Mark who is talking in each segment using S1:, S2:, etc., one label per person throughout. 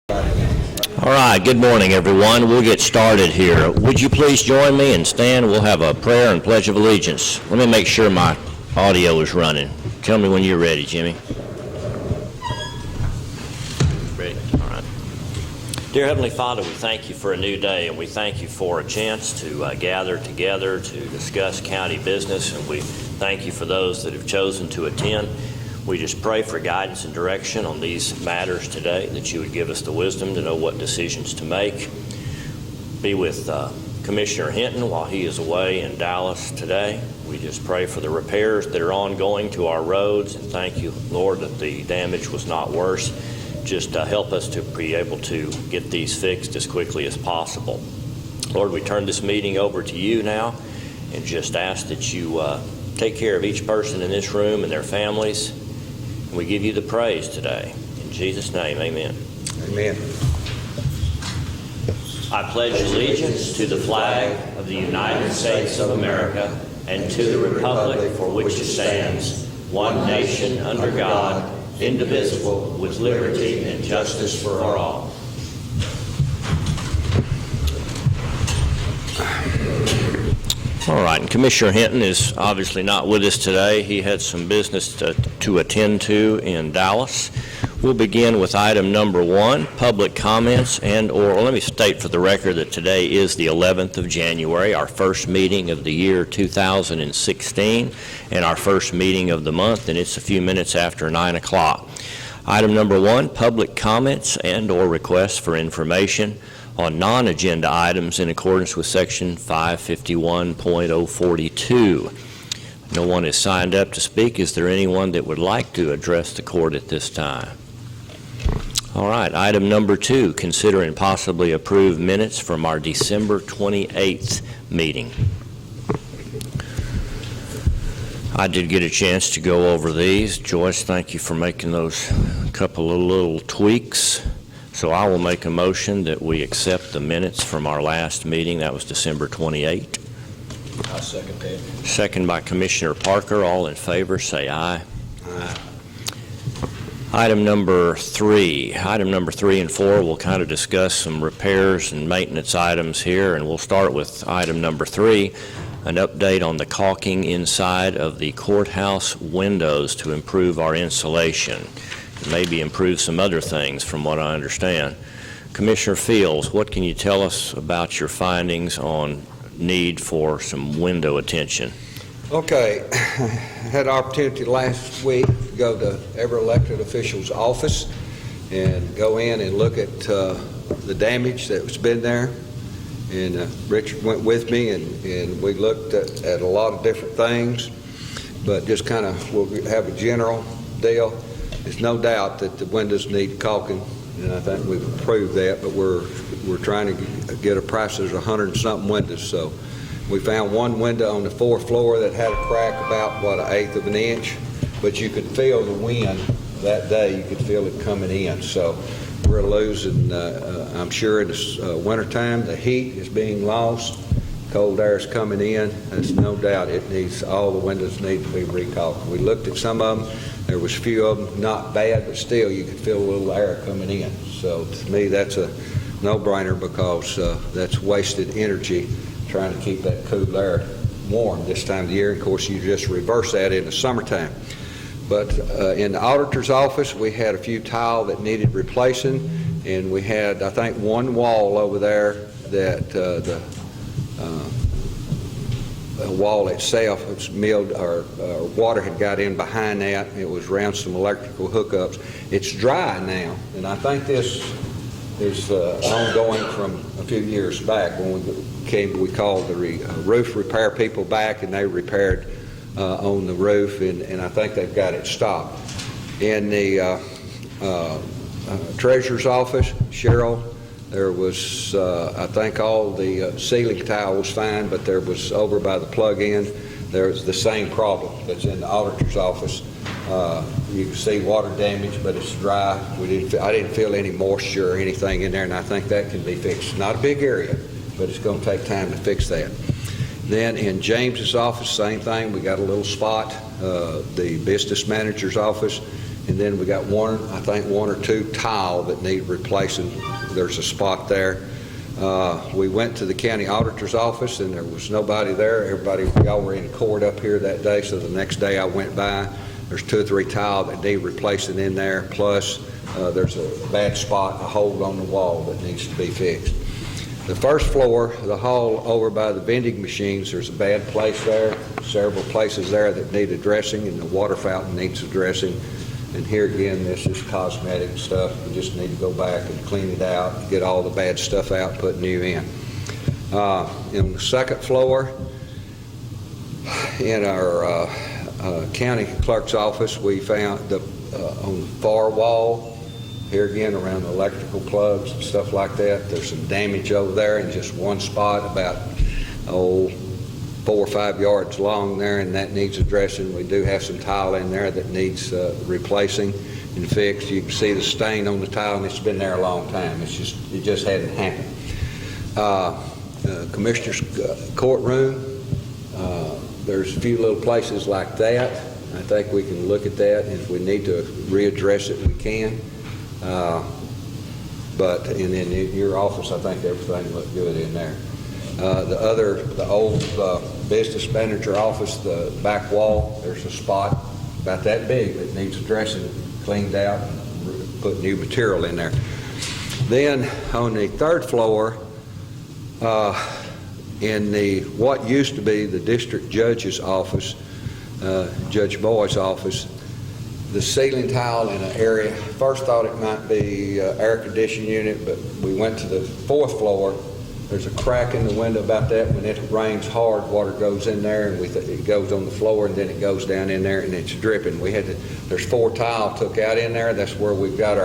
S1: All right, good morning, everyone. We'll get started here. Would you please join me and stand? We'll have a prayer and pledge of allegiance. Let me make sure my audio is running. Tell me when you're ready, Jimmy. Ready? All right. Dear Heavenly Father, we thank you for a new day, and we thank you for a chance to gather together to discuss county business, and we thank you for those that have chosen to attend. We just pray for guidance and direction on these matters today, that you would give us the wisdom to know what decisions to make. Be with Commissioner Hinton while he is away in Dallas today. We just pray for the repairs that are ongoing to our roads, and thank you, Lord, that the damage was not worse. Just help us to be able to get these fixed as quickly as possible. Lord, we turn this meeting over to you now and just ask that you take care of each person in this room and their families. We give you the praise today. In Jesus' name, amen.
S2: Amen.
S1: I pledge allegiance to the flag of the United States of America and to the republic for which it stands, one nation under God, indivisible, with liberty and justice for all. All right, and Commissioner Hinton is obviously not with us today. He had some business to attend to in Dallas. We'll begin with item number 1, public comments and/or, let me state for the record that today is the 11th of January, our first meeting of the year 2016, and our first meeting of the month, and it's a few minutes after 9 o'clock. Item number 1, public comments and/or requests for information on non-agenda items in accordance with Section 551.042. No one has signed up to speak. Is there anyone that would like to address the court at this time? All right, item number 2, consider and possibly approve minutes from our December 28th meeting. I did get a chance to go over these. Joyce, thank you for making those couple of little tweaks. So I will make a motion that we accept the minutes from our last meeting. That was December 28th.
S2: I second that.
S1: Second by Commissioner Parker. All in favor, say aye.
S2: Aye.
S1: Item number 3. Item number 3 and 4, we'll kind of discuss some repairs and maintenance items here, and we'll start with item number 3, an update on the caulking inside of the courthouse windows to improve our insulation. Maybe improve some other things from what I understand. Commissioner Fields, what can you tell us about your findings on need for some window attention?
S2: Okay, I had an opportunity last week to go to every elected official's office and go in and look at the damage that's been there. And Richard went with me, and we looked at a lot of different things, but just kind of we'll have a general deal. There's no doubt that the windows need caulking, and I think we've proved that, but we're trying to get a price. There's 100 and something windows, so we found one window on the 4th floor that had a crack about, what, 1/8 of an inch, but you could feel the wind that day. You could feel it coming in, so we're losing, I'm sure in this wintertime, the heat is being lost, cold air is coming in. There's no doubt all the windows need to be recaulked. We looked at some of them. There was a few of them not bad, but still you could feel a little air coming in. So to me, that's a no-brainer, because that's wasted energy trying to keep that cool air warm this time of the year. Of course, you just reverse that in the summertime. But in the auditor's office, we had a few tile that needed replacing, and we had, I think, one wall over there that the wall itself was milled, or water had got in behind that. It was around some electrical hookups. It's dry now, and I think this is ongoing from a few years back when we called the roof repair people back, and they repaired on the roof, and I think they've got it stopped. In the treasurer's office, Cheryl, there was, I think all the ceiling tile was fine, but there was over by the plug-in, there's the same problem that's in the auditor's office. You can see water damage, but it's dry. I didn't feel any moisture or anything in there, and I think that can be fixed. Not a big area, but it's going to take time to fix that. Then in James's office, same thing. We got a little spot. The business manager's office, And then we got one or two tile that need replacing. There's a spot there. We went to the county auditor's office and there was nobody there. Y'all were in court up here that day, so the next day I went by. There's 2 or 3 tile that need replacing in there, plus there's a bad spot, a hole on the wall that needs to be fixed. The first floor, the hall over by the vending machines, there's a bad place there, several places there that need addressing, and the water fountain needs addressing. And here again, this is cosmetic stuff. We just need to go back and clean it out, get all the bad stuff out, put new in. In the second floor, in our county clerk's office, we found on the far wall, here again around the electrical plugs and stuff like that, there's some damage over there in just one spot about 4 or 5 yards long there, and that needs addressing. We do have some tile in there that needs replacing and fixed. You can see the stain on the tile, and it's been there a long time. It just hadn't happened. Commissioner's courtroom, there's a few little places like that. I think we can look at that, and if we need to readdress it, we can. But in your office, I think everything looked good in there. The old business manager office, the back wall, there's a spot about that big that needs addressing, cleaned out, and put new material in there. Then on the third floor, in what used to be the district judge's office, Judge Boyd's office, the ceiling tile in an area, first thought it might be air conditioning unit, but we went to the 4th floor. There's a crack in the window about that. When it rains hard, water goes in there, and it goes on the floor, and then it goes down in there, and it's dripping. There's 4 tile took out in there. That's where we've got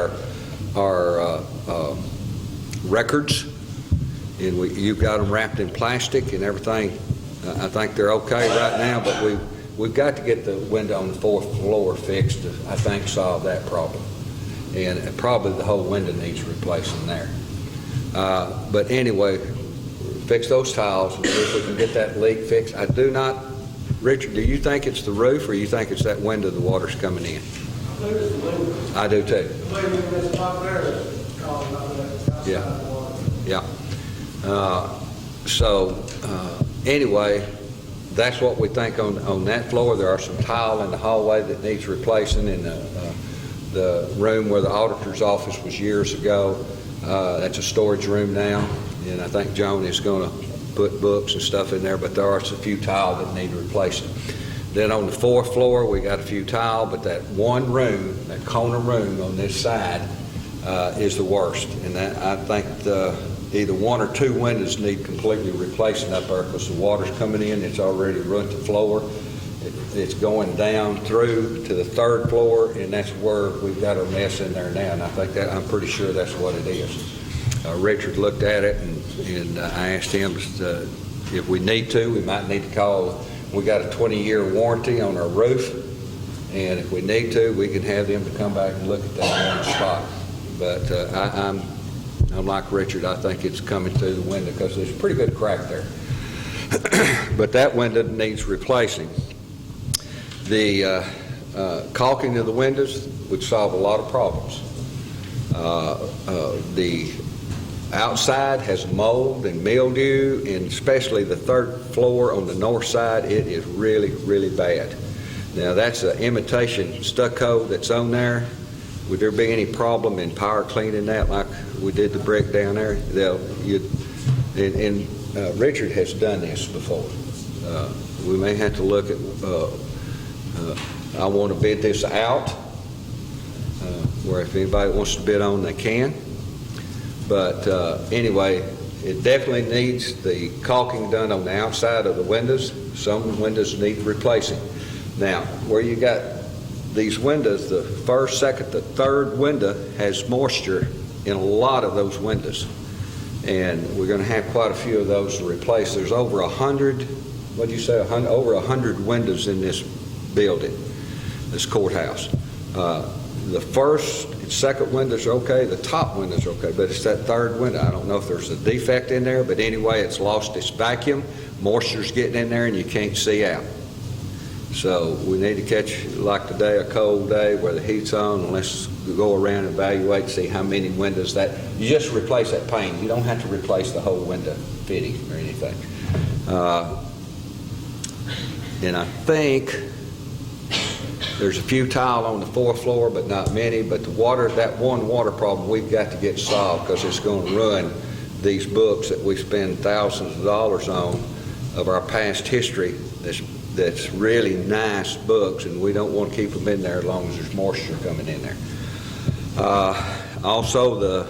S2: our records, and you've got them wrapped in plastic and everything. I think they're okay right now, but we've got to get the window on the 4th floor fixed to, I think, solve that problem. And probably the whole window needs replacing there. But anyway, fix those tiles and see if we can get that leak fixed. I do not, Richard, do you think it's the roof, or you think it's that window the water's coming in?
S3: I think it's the window.
S2: I do too.
S3: Maybe this top there is causing all that outside water.
S2: Yeah. Anyway, that's what we think on that floor. There are some tile in the hallway that needs replacing in the room where the auditor's office was years ago. That's a storage room now, and I think Joan is going to put books and stuff in there, but there are a few tile that need replacing. Then on the 4th floor, we got a few tile, but that one room, that corner room on this side, is the worst. And that, I think either 1 or 2 windows need completely replacing up there because the water's coming in, it's already ruined the floor. It's going down through to the 3rd floor, and that's where we've got our mess in there now, and I'm pretty sure that's what it is. Richard looked at it, and I asked him if we need to, we might need to call. We got a 20-year warranty on our roof, and if we need to, we can have them to come back and look at that one spot. But I'm like Richard, I think it's coming through the window because there's a pretty good crack there. But that window needs replacing. The caulking of the windows would solve a lot of problems. The outside has mold and mildew, and especially the 3rd floor on the north side, it is really, really bad. Now that's an imitation stucco that's on there. Would there be any problem in power cleaning that like we did the brick down there? Richard has done this before. We may have to look at, I want to bid this out, where if anybody wants to bid on, they can. But anyway, it definitely needs the caulking done on the outside of the windows. Some windows need replacing. Now, where you got these windows, the 1st, 2nd, the 3rd window has moisture in a lot of those windows. And we're going to have quite a few of those to replace. There's over 100, what do you say, over 100 windows in this building, this courthouse. The 1st and 2nd windows are okay, the top windows are okay, but it's that 3rd window. I don't know if there's a defect in there, but anyway, it's lost its vacuum, moisture's getting in there, and you can't see out. So we need to catch, like today, a cold day where the heat's on, and let's go around and evaluate, see how many windows that, you just replace that pane. You don't have to replace the whole window fitting or anything. And I think there's a few tile on the fourth floor, but not many. But the water, that one water problem, we've got to get solved because it's going to ruin these books that we spend thousands of dollars on of our past history. That's really nice books, and we don't want to keep them in there as long as there's moisture coming in there. Also,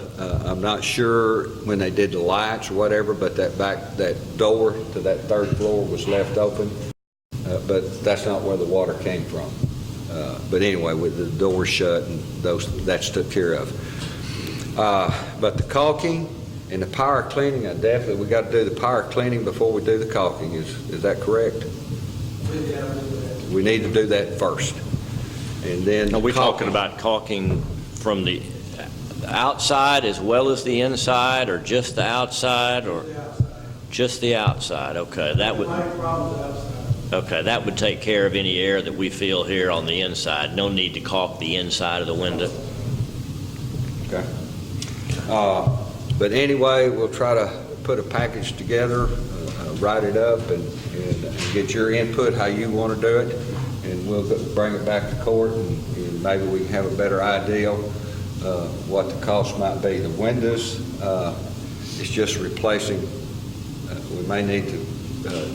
S2: I'm not sure when they did the lights or whatever, but that door to that third floor was left open, but that's not where the water came from. But anyway, with the door shut and that's took care of. But the caulking and the power cleaning, we got to do the power cleaning before we do the caulking. Is that correct? We need to do that first, and then.
S1: Are we talking about caulking from the outside as well as the inside, or just the outside, or just the outside? Okay, that would. Okay, that would take care of any air that we feel here on the inside. No need to caulk the inside of the window.
S2: Okay. But anyway, we'll try to put a package together, write it up, and get your input how you want to do it, and we'll bring it back to court, and maybe we can have a better idea what the cost might be. The windows, it's just replacing. We may need to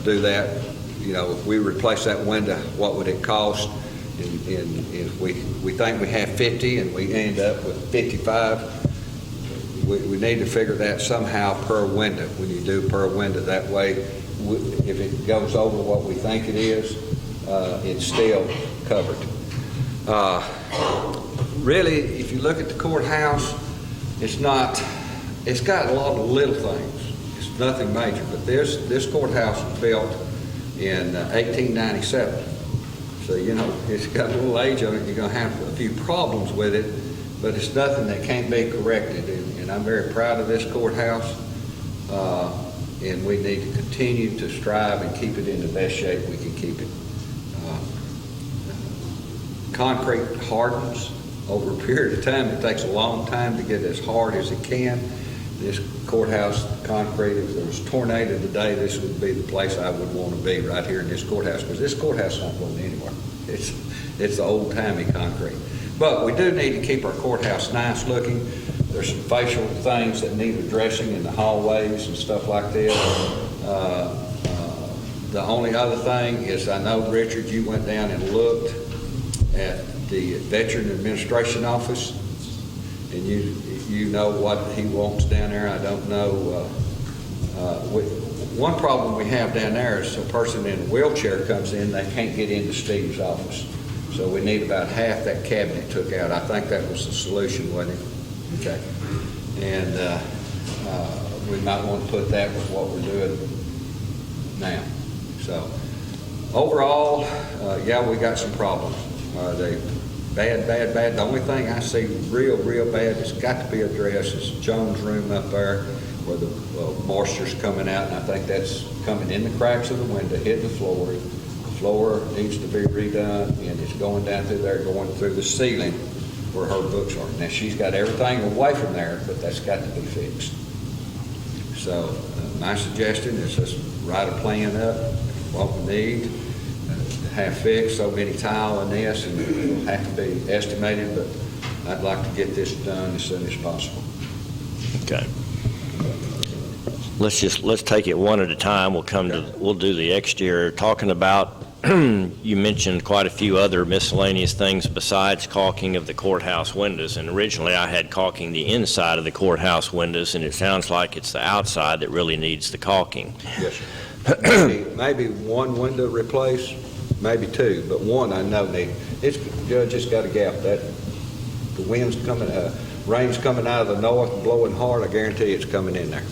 S2: do that. You know, if we replace that window, what would it cost? And if we think we have 50 and we end up with 55, we need to figure that somehow per window. When you do per window, that way, if it goes over what we think it is, it's still covered. Really, if you look at the courthouse, it's got a lot of little things. It's nothing major, but this courthouse was built in 1897. So, you know, it's got a little age on it. You're going to have a few problems with it, but it's nothing that can't be corrected. And I'm very proud of this courthouse, and we need to continue to strive and keep it in the best shape we can keep it. Concrete hardens over a period of time. It takes a long time to get as hard as it can. This courthouse concrete, if there was a tornado today, this would be the place I would want to be, right here in this courthouse, because this courthouse is not going anywhere. It's the old-timey concrete. But we do need to keep our courthouse nice looking. There's some facial things that need addressing in the hallways and stuff like this. The only other thing is, I know, Richard, you went down and looked at the Veteran Administration Office, and you know what he wants down there. I don't know. One problem we have down there is a person in a wheelchair comes in, they can't get into Steve's office. So we need about half that cabinet took out. I think that was the solution, wasn't it? Okay. And we might want to put that with what we're doing now. So overall, yeah, we got some problems. They bad. The only thing I see real bad that's got to be addressed is Jones' room up there where the moisture's coming out, and I think that's coming in the cracks of the window, hitting the floor. The floor needs to be redone, and it's going down through there, going through the ceiling where her books are. Now, she's got everything away from there, but that's got to be fixed. So my suggestion is just write a plan up, what we need, have fixed, so many tile in this, and it will have to be estimated, but I'd like to get this done as soon as possible.
S1: Okay. Let's take it one at a time. We'll do the exterior. Talking about, you mentioned quite a few other miscellaneous things besides caulking of the courthouse windows, and originally I had caulking the inside of the courthouse windows, and it sounds like it's the outside that really needs the caulking.
S2: Yes, sir. Maybe one window replaced, maybe two, but one I know it's just got a gap. That the wind's coming, rain's coming out of the north and blowing hard. I guarantee it's coming in there.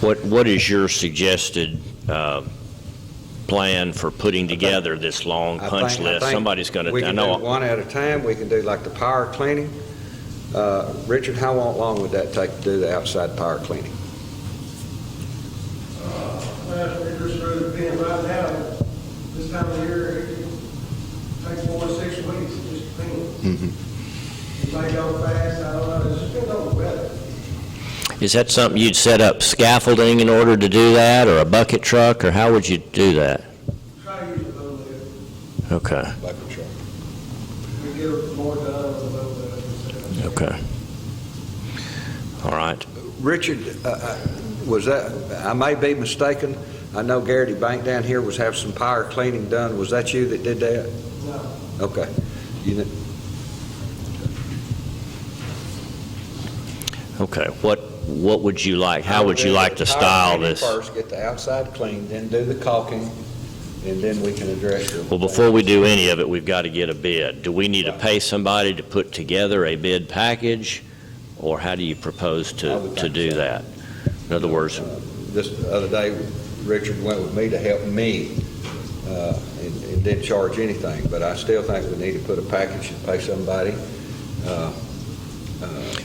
S1: What is your suggested plan for putting together this long punch list? Somebody's going to.
S2: We can do one at a time. We can do like the power cleaning. Richard, how long would that take to do the outside power cleaning?
S3: Well, it just really depends right now. This time of year, it It may go fast, I don't know, it's depends on the weather.
S1: Is that something you'd set up scaffolding in order to do that, or a bucket truck, or how would you do that?
S3: Try to use a little bit.
S1: Okay,
S2: Bucket truck.
S3: We get more done with a little bit.
S1: okay. All right.
S2: Richard, was that, I may be mistaken, I know Garrity Bank down here was having some power cleaning done. Was that you that did that?
S3: No.
S2: Okay. You know,
S1: Okay, what would you like, how would you like to style this?
S2: First, get the outside cleaned, then do the caulking, and then we can address your...
S1: Well, before we do any of it, we've got to get a bid. Do we need to pay somebody to put together a bid package, or how do you propose to do that? In other words...
S2: This other day, Richard went with me to help me, and didn't charge anything, but I still think we need to put a package and pay somebody.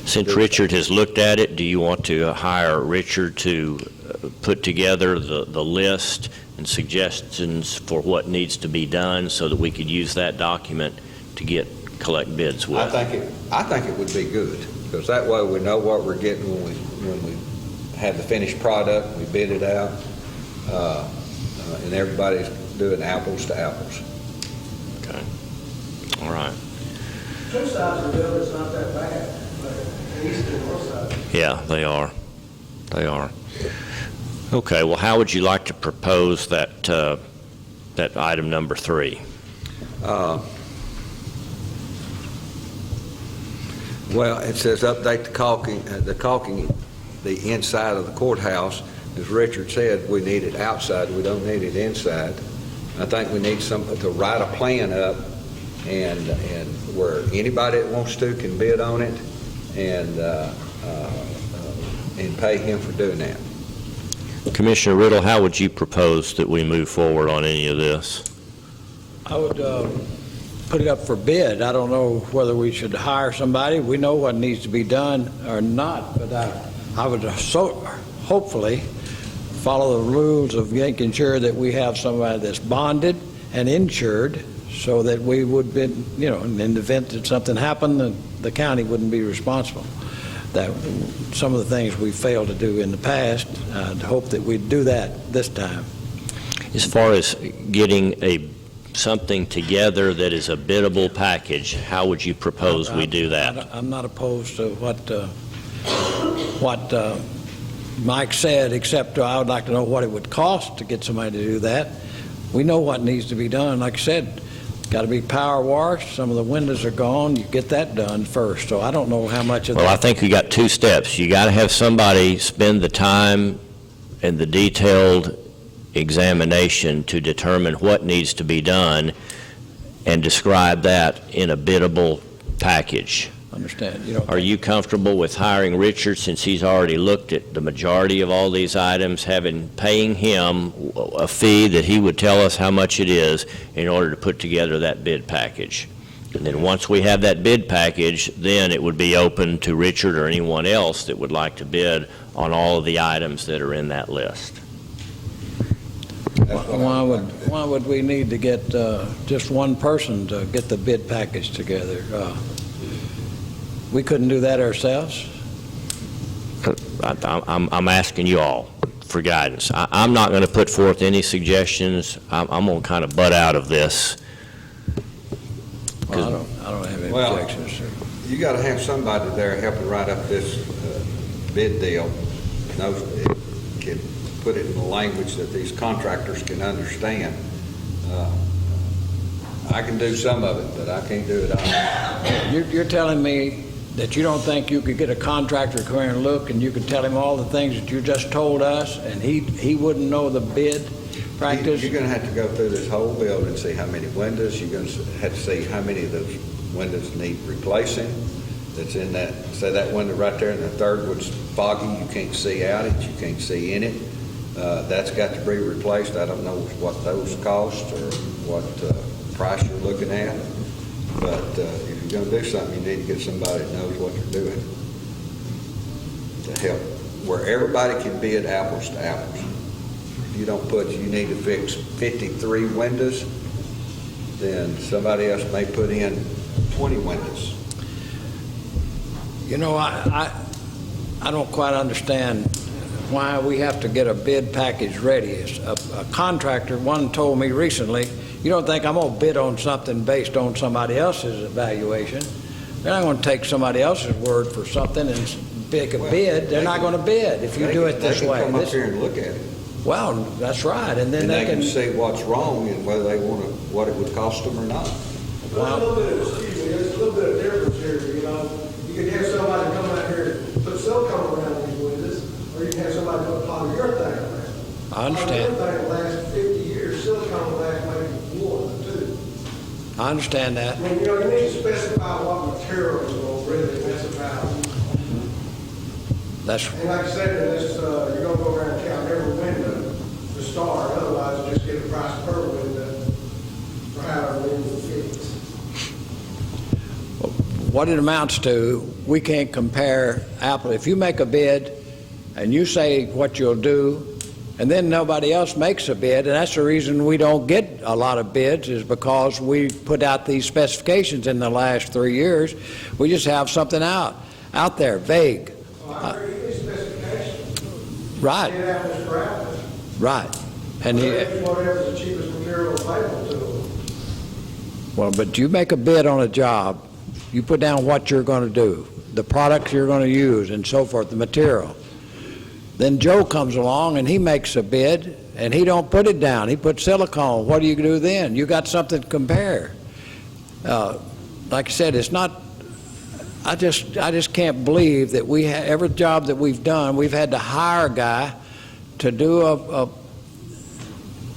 S1: Since Richard has looked at it, do you want to hire Richard to put together the list and suggestions for what needs to be done so that we could use that document to collect bids with?
S2: I think it would be good, because that way we know what we're getting when we have the finished product, we bid it out, and everybody's doing apples to apples.
S1: Okay. All right.
S3: Two sides of the building's not that bad, but east and north side.
S1: Yeah, they are. They are. Okay, well, how would you like to propose that that item number 3?
S2: Well, it says update the caulking, the inside of the courthouse. As Richard said, we need it outside, we don't need it inside. I think we need to write a plan up and where anybody that wants to can bid on it and pay him for doing that.
S1: Commissioner Riddle, how would you propose that we move forward on any of this?
S4: I would put it up for bid. I don't know whether we should hire somebody. We know what needs to be done or not, but I would hopefully follow the rules of making sure that we have somebody that's bonded and insured so that we would be, in the event that something happened, the county wouldn't be responsible. That some of the things we failed to do in the past, I'd hope that we'd do that this time.
S1: As far as getting something together that is a biddable package, how would you propose we do that?
S4: I'm not opposed to what Mike said, except I would like to know what it would cost to get somebody to do that. We know what needs to be done. Like I said, got to be power washed. Some of the windows are gone. You get that done first. So I don't know how much of that.
S1: Well, I think you got 2 steps. You got to have somebody spend the time and the detailed examination to determine what needs to be done and describe that in a biddable package.
S4: Understand.
S1: Are you comfortable with hiring Richard, since he's already looked at the majority of all these items, paying him a fee that he would tell us how much it is in order to put together that bid package? And then once we have that bid package, then it would be open to Richard or anyone else that would like to bid on all of the items that are in that list.
S4: Why would we need to get just one person to get the bid package together? We couldn't do that ourselves?
S1: I'm asking you all for guidance. I'm not going to put forth any suggestions. I'm going to kind of butt out of this.
S4: Well, I don't have any objections, sir.
S2: You got to have somebody there helping write up this bid deal, knows can put it in the language that these contractors can understand. I can do some of it, but I can't do it all.
S4: You're telling me that you don't think you could get a contractor to come here and look and you could tell him all the things that you just told us and he wouldn't know the bid practice?
S2: You're going to have to go through this whole building and see how many windows. You're going to have to see how many of those windows need replacing. That's in that, say that window right there in the third one's foggy. You can't see out it. You can't see in it. That's got to be replaced. I don't know what those cost or what price you're looking at. But if you're going to do something, you need to get somebody that knows what they're doing to help, where everybody can bid apples to apples. If you don't you need to fix 53 windows, then somebody else may put in 20 windows.
S4: You know, I don't quite understand why we have to get a bid package ready. A contractor, one told me recently, you don't think I'm going to bid on something based on somebody else's evaluation. They're not going to take somebody else's word for something and pick a bid. They're not going to bid if you do it this way.
S2: They can come up here and look at it.
S4: Well, that's right, and then
S2: And
S4: they
S2: they can
S4: can.
S2: see what's wrong and whether they want to, what it would cost them or not.
S3: There's a little bit of, excuse me, there's a little bit of difference here, you know. You can have somebody come out here and put silicone around these windows, or you can have somebody put polyurethane around.
S4: I understand.
S3: Polyurethane lasts 50 years, silicone lasts maybe 1 or 2.
S4: I understand that.
S3: I mean, you know, you need to specify what material is going to really mess about.
S4: That's
S3: And like I said, this, you're going to go around and count every window to start, otherwise just get a price per window for however many it fits.
S4: what it amounts to. We can't compare apples. If you make a bid and you say what you'll do, and then nobody else makes a bid, and that's the reason we don't get a lot of bids, is because we put out these specifications in the last 3 years. We just have something out there, vague.
S3: Well, I agree with the specification.
S4: Right,
S3: Get apples for apples.
S4: right. And
S3: Whatever's the cheapest material available to them.
S4: well, but you make a bid on a job, you put down what you're going to do, the products you're going to use, and so forth, the material. Then Joe comes along and he makes a bid, and he don't put it down. He puts silicone. What do you do then? You got something to compare. Like I said, it's not. I just can't believe that every job that we've done, we've had to hire a guy to do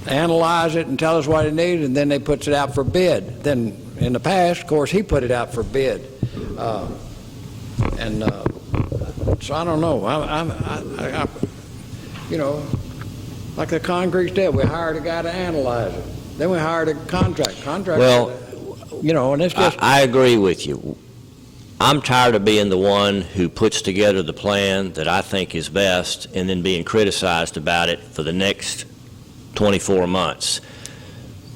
S4: analyze it and tell us what it needs, and then they puts it out for bid. Then in the past, of course, he put it out for bid, so I don't know. I you know, like the concrete did, we hired a guy to analyze it. Then we hired a contractor.
S1: Well,
S4: you know, and it's just.
S1: I agree with you. I'm tired of being the one who puts together the plan that I think is best and then being criticized about it for the next 24 months.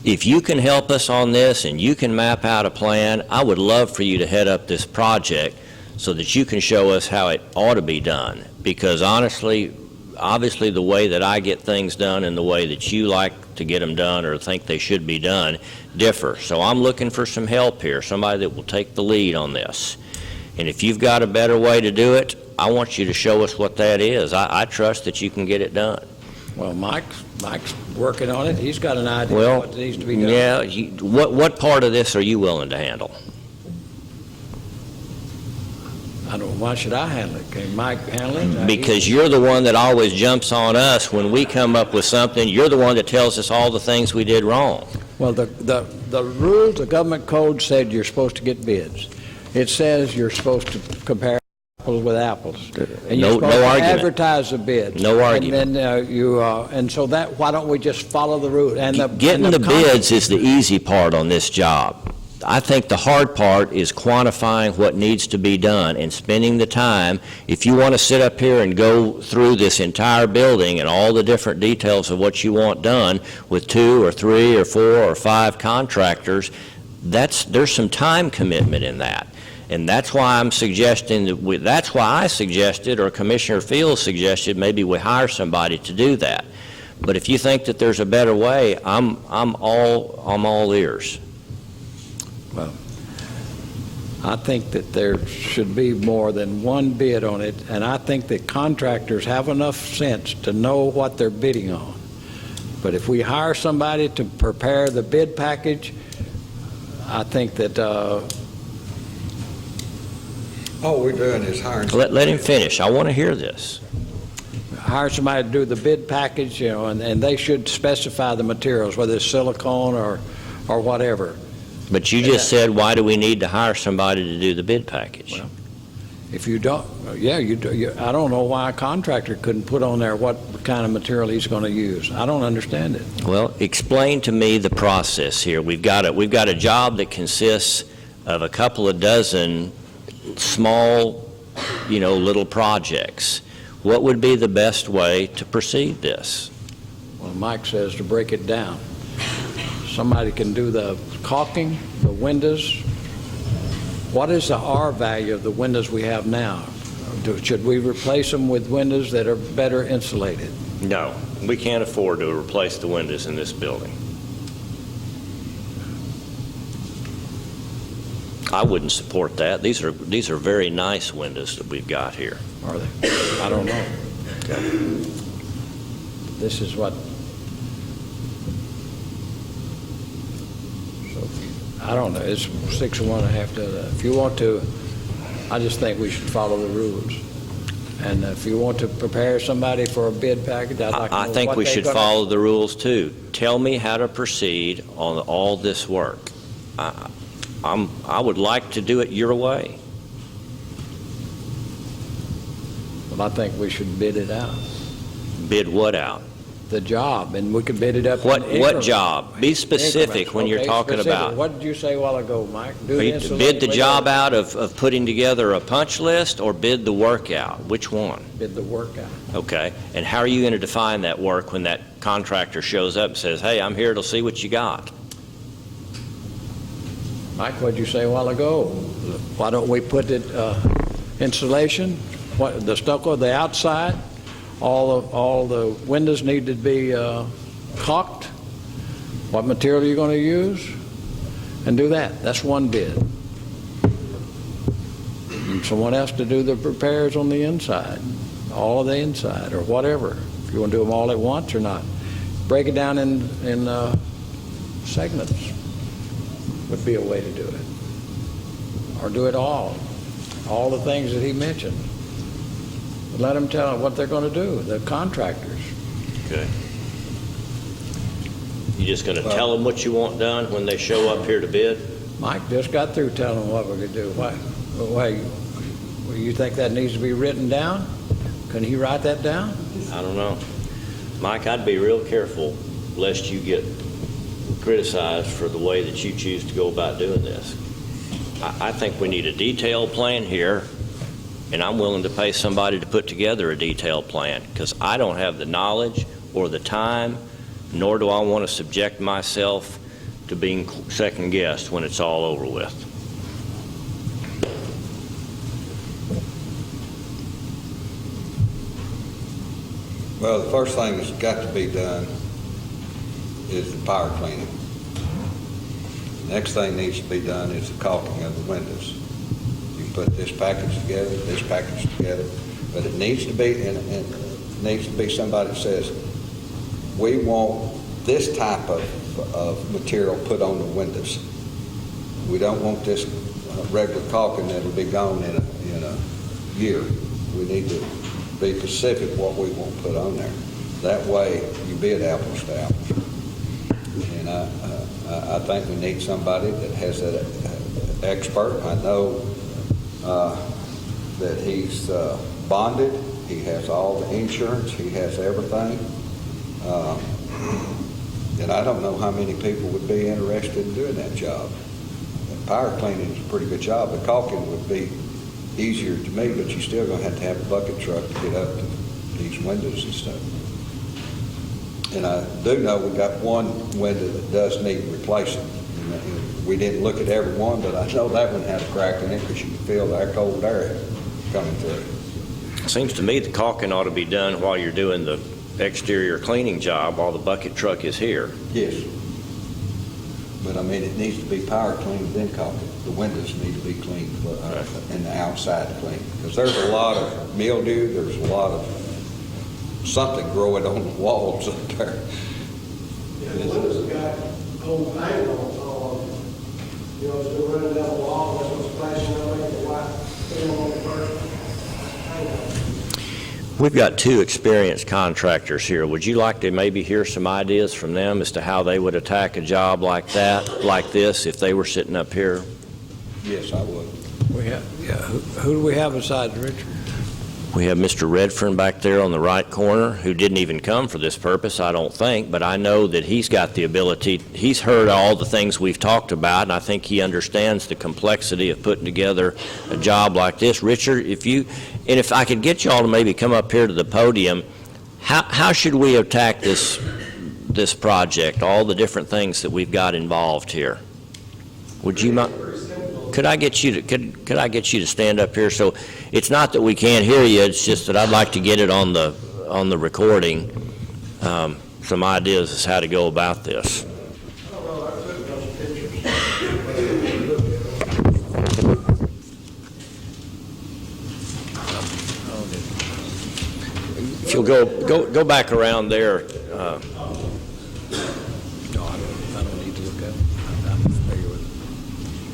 S1: If you can help us on this and you can map out a plan, I would love for you to head up this project so that you can show us how it ought to be done. Because honestly, obviously the way that I get things done and the way that you like to get them done or think they should be done differ. So I'm looking for some help here, somebody that will take the lead on this. And if you've got a better way to do it, I want you to show us what that is. I trust that you can get it done.
S4: Well, Mike's working on it. He's got an idea
S1: Well,
S4: of what needs to be done.
S1: yeah, what part of this are you willing to handle?
S4: I don't. Why should I handle it? Can Mike handle it?
S1: Because you're the one that always jumps on us when we come up with something. You're the one that tells us all the things we did wrong.
S4: Well, the rules, the government code said you're supposed to get bids. It says you're supposed to compare apples with apples. And you're supposed to
S1: argument.
S4: advertise the bids.
S1: No argument.
S4: And then and so that, why don't we just follow the route? And
S1: Getting the bids is the easy part on this job. I think the hard part is quantifying what needs to be done and spending the time. If you want to sit up here and go through this entire building and all the different details of what you want done with 2 or 3 or 4 or 5 contractors, there's some time commitment in that. And that's why I'm suggesting that's why I suggested, or Commissioner Fields suggested, maybe we hire somebody to do that. But if you think that there's a better way, I'm all ears.
S4: Well, I think that there should be more than one bid on it, and I think that contractors have enough sense to know what they're bidding on. But if we hire somebody to prepare the bid package, I think that
S2: All we're doing is hiring.
S1: Let him finish. I want to hear this.
S4: hire somebody to do the bid package, you know, and they should specify the materials, whether it's silicone or whatever.
S1: But you just said, why do we need to hire somebody to do the bid package?
S4: Well, if you don't, yeah, I don't know why a contractor couldn't put on there what kind of material he's going to use. I don't understand it.
S1: Well, explain to me the process here. We've got a job that consists of a couple of dozen small, little projects. What would be the best way to proceed this?
S4: Well, Mike says to break it down. somebody can do the caulking, the windows. What is the R value of the windows we have now? Should we replace them with windows that are better insulated?
S1: No, we can't afford to replace the windows in this building. I wouldn't support that. These are very nice windows that we've got here.
S4: Are they? I don't know. This is what, so, I don't know, it's 6 of one and a half to the other. If you want to, I just think we should follow the rules. And if you want to prepare somebody for a bid package, I'd like to know
S1: I think
S4: what
S1: we
S4: they're
S1: should
S4: gonna-
S1: follow the rules too. Tell me how to proceed on all this work. I would like to do it your way.
S4: Well, I think we should bid it out,
S1: Bid what out?
S4: the job, and we could bid it up. in
S1: What
S4: increments.
S1: job? Be specific
S4: Increments.
S1: when you're
S4: Okay,
S1: talking
S4: specific.
S1: about.
S4: What did you say a while ago, Mike? Do
S1: Bid
S4: insulate
S1: the
S4: windows.
S1: job out of putting together a punch list or bid the work out? Which one?
S4: Bid the work out.
S1: Okay. And how are you going to define that work when that contractor shows up and says, hey, I'm here to see what you got?
S4: Mike, what'd you say a while ago? Why don't we put it, insulation, what, the stucco, the outside, all the windows need to be caulked, what material you're going to use, and do that. That's one bid. And someone else to do the repairs on the inside, all of the inside, or whatever, if you want to do them all at once or not. Break it down in segments would be a way to do it. Or do it all the things that he mentioned. But let them tell what they're going to do, the contractors.
S1: Okay. You just going to tell them what you want done when they show up here to bid?
S4: Mike just got through telling them what we could do. Why, you think that needs to be written down? Can he write that down?
S1: I don't know. Mike, I'd be real careful lest you get criticized for the way that you choose to go about doing this. I think we need a detailed plan here, and I'm willing to pay somebody to put together a detailed plan because I don't have the knowledge or the time, nor do I want to subject myself to being second-guessed when it's all over with.
S2: Well, the first thing that's got to be done is the power cleaning. Next thing needs to be done is the caulking of the windows. You can put this package together, but it needs to be, and it needs to be somebody that says, we want this type of material put on the windows. We don't want this regular caulking that'll be gone in a year. We need to be specific what we want to put on there. That way you bid apples to apples. And I think we need somebody that has that expert. I know that he's bonded. He has all the insurance. He has everything. And I don't know how many people would be interested in doing that job. Power cleaning is a pretty good job. The caulking would be easier to me, but you're still going to have a bucket truck to get up to these windows and stuff. And I do know we got one window that does need replacing. And we didn't look at every one, but I know that one had a crack in it because you can feel that cold air coming through.
S1: Seems to me the caulking ought to be done while you're doing the exterior cleaning job while the bucket truck is here.
S2: Yes. But I mean, it needs to be power cleaned, then caulked. The windows need to be cleaned and the outside cleaned. Because there's a lot of mildew, there's a lot of something growing on the walls up there.
S3: Yeah, the windows have got old paint on all of them. You know, it's been running down the wall, that's what's flashing on it, the white film on the first paint on it.
S1: We've got two experienced contractors here. Would you like to maybe hear some ideas from them as to how they would attack a job like that, like this, if they were sitting up here?
S2: Yes, I would.
S4: We have, yeah, who do we have besides Richard?
S1: We have Mr. Redfern back there on the right corner, who didn't even come for this purpose, I don't think, but I know that he's got the ability. He's heard all the things we've talked about, and I think he understands the complexity of putting together a job like this. Richard, if I could get you all to maybe come up here to the podium, how should we attack this this project, all the different things that we've got involved here? Would you mind? Could I get you to stand up here? So it's not that we can't hear you, it's just that I'd like to get it on the recording, some ideas as how to go about this. If you'll go back around there.
S4: No, I don't need to look at it. I'm familiar with it.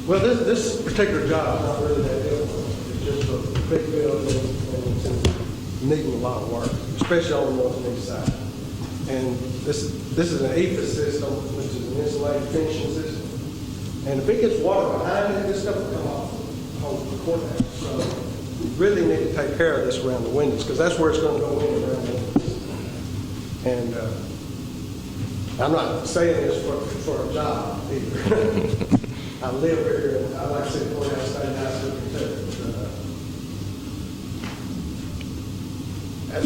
S3: Well, this particular job is not really that difficult. It's just a big building and it's needing a lot of work, especially on the north and east side. And this is an EFIS system, which is an insulated finishing system. And if it gets water behind it, this stuff will come off the whole courthouse. So we really need to take care of this around the windows, because that's where it's going to go in, around the windows. And I'm not saying this for a job either. I live here, and I like to see the courthouse stay nice looking too.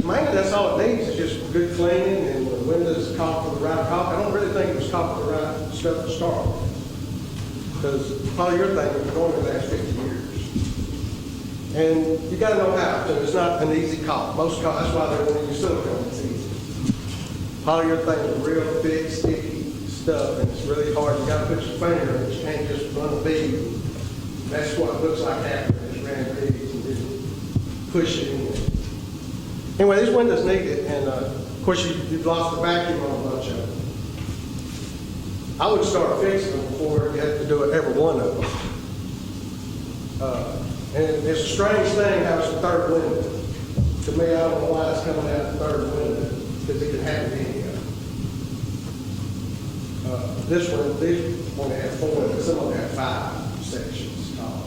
S3: That's all it needs, is just good cleaning, and the windows caulked with the right caulk. I don't really think it was caulked with the right stuff to start with, because polyurethane has been going for the last 50 years. And you got to know how to. It's not an easy caulk. Most caulk, that's why they want to use silicone. It's easy. Polyurethane is real thick, sticky stuff, and it's really hard. You got to put your finger in it. You can't just run a bead. That's what it looks like after it's ran beads and just push it in. Anyway, these windows need it, and of course you've lost the vacuum on a bunch of them. I would start fixing them before you have to do it every one of them. And it's a strange thing how it's the third window. To me, I don't know why it's coming out the third window, because it can happen anyhow. This one, these only have 4, but some of them have 5 sections tall.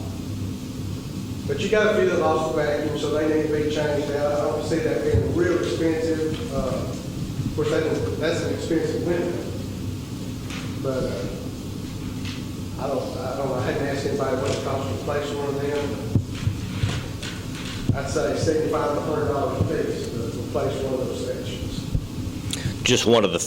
S3: But you got a few that lost the vacuum, so they need to be changed out. I don't see that being real expensive. Of course, that's an expensive window. But I don't know. I hadn't asked anybody what it costs to replace one of them. I'd say $75 to $100 a piece to replace one of those sections.
S1: Just one of the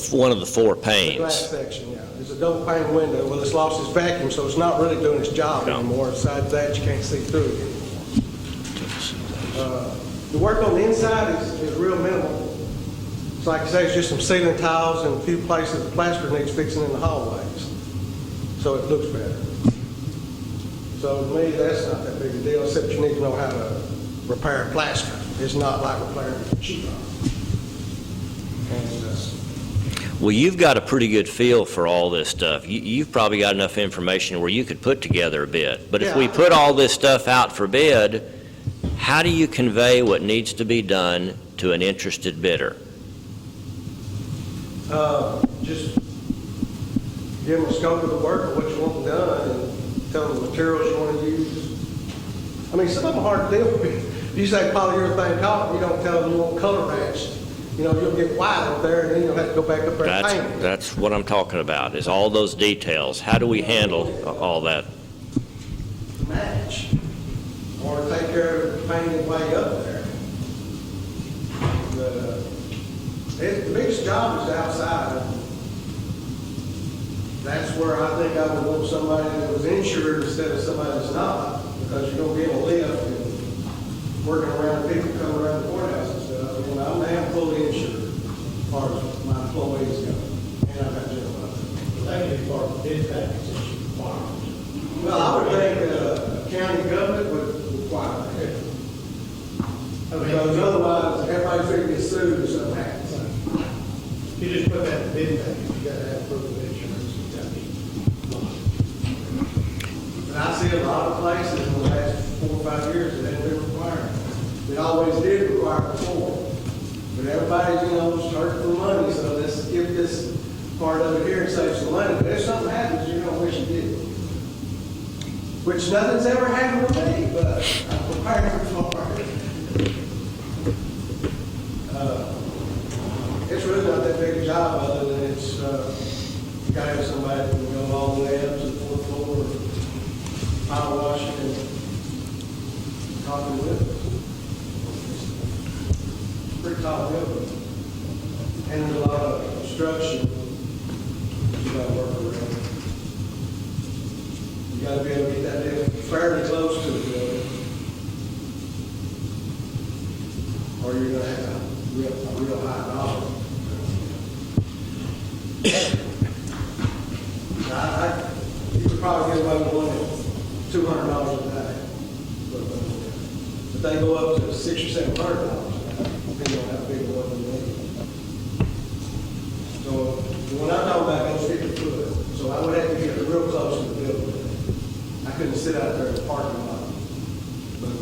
S1: 4 panes.
S3: The glass section, yeah. It's a double pane window. Well, it's lost its vacuum, so it's not really doing its job anymore. Besides that, you can't see through it anymore. The work on the inside is real minimal. It's like I say, it's just some ceiling tiles and a few places the plaster needs fixing in the hallways, so it looks better. So to me, that's not that big a deal, except you need to know how to repair plaster. It's not like repairing sheetrock.
S1: Well, you've got a pretty good feel for all this stuff. You've probably got enough information where you could put together a bid. But if we put all this stuff out for bid, how do you convey what needs to be done to an interested bidder?
S3: Just give them a scope of the work of what you want done and tell them the materials you want to use. I mean, some of them are hard to deal with. If you say polyurethane caulk, you don't tell them you want color matched. You know, you'll get white up there, and then you'll have to go back up there and paint it.
S1: That's what I'm talking about, is all those details. How do we handle all that?
S3: Match. Or take care of painting way up there. But the biggest job is outside. That's where I think I would want somebody that was insured instead of somebody that's not, because you're going to be in a lift and working around people coming around the courthouse and stuff. You know, I'm fully insured as far as my employees go, and I've got general liability.
S5: That would be part of the bid package requirement.
S3: Well, I would think county government would require that. Because otherwise, everybody's going to get sued if something happens.
S5: You just put that in the bid package, you gotta have proof of insurance, you gotta be bonded.
S3: And I see a lot of places in the last 4 or 5 years that haven't been required. It always did require before. But everybody's, you know, starting for money, so let's give this part of it here and save some money. But if something happens, you're going to wish you did. Which nothing's ever happened to me, but I'm prepared for it. It's really not that big a job, other than it's, you got to have somebody that can go all the way up to the 4th floor, power washing and talking with us. It's a pretty tall building. And there's a lot of construction to be able to get that deal fairly close to the building. Or you're gonna have a real high dollar. You could probably get away with one at $200 a day. But they go up to $600 or $700 a day, depending on how big the one they need. So when I'm talking about those 50 foot, so I would have to get real close to the building. I couldn't sit out there in the parking lot. But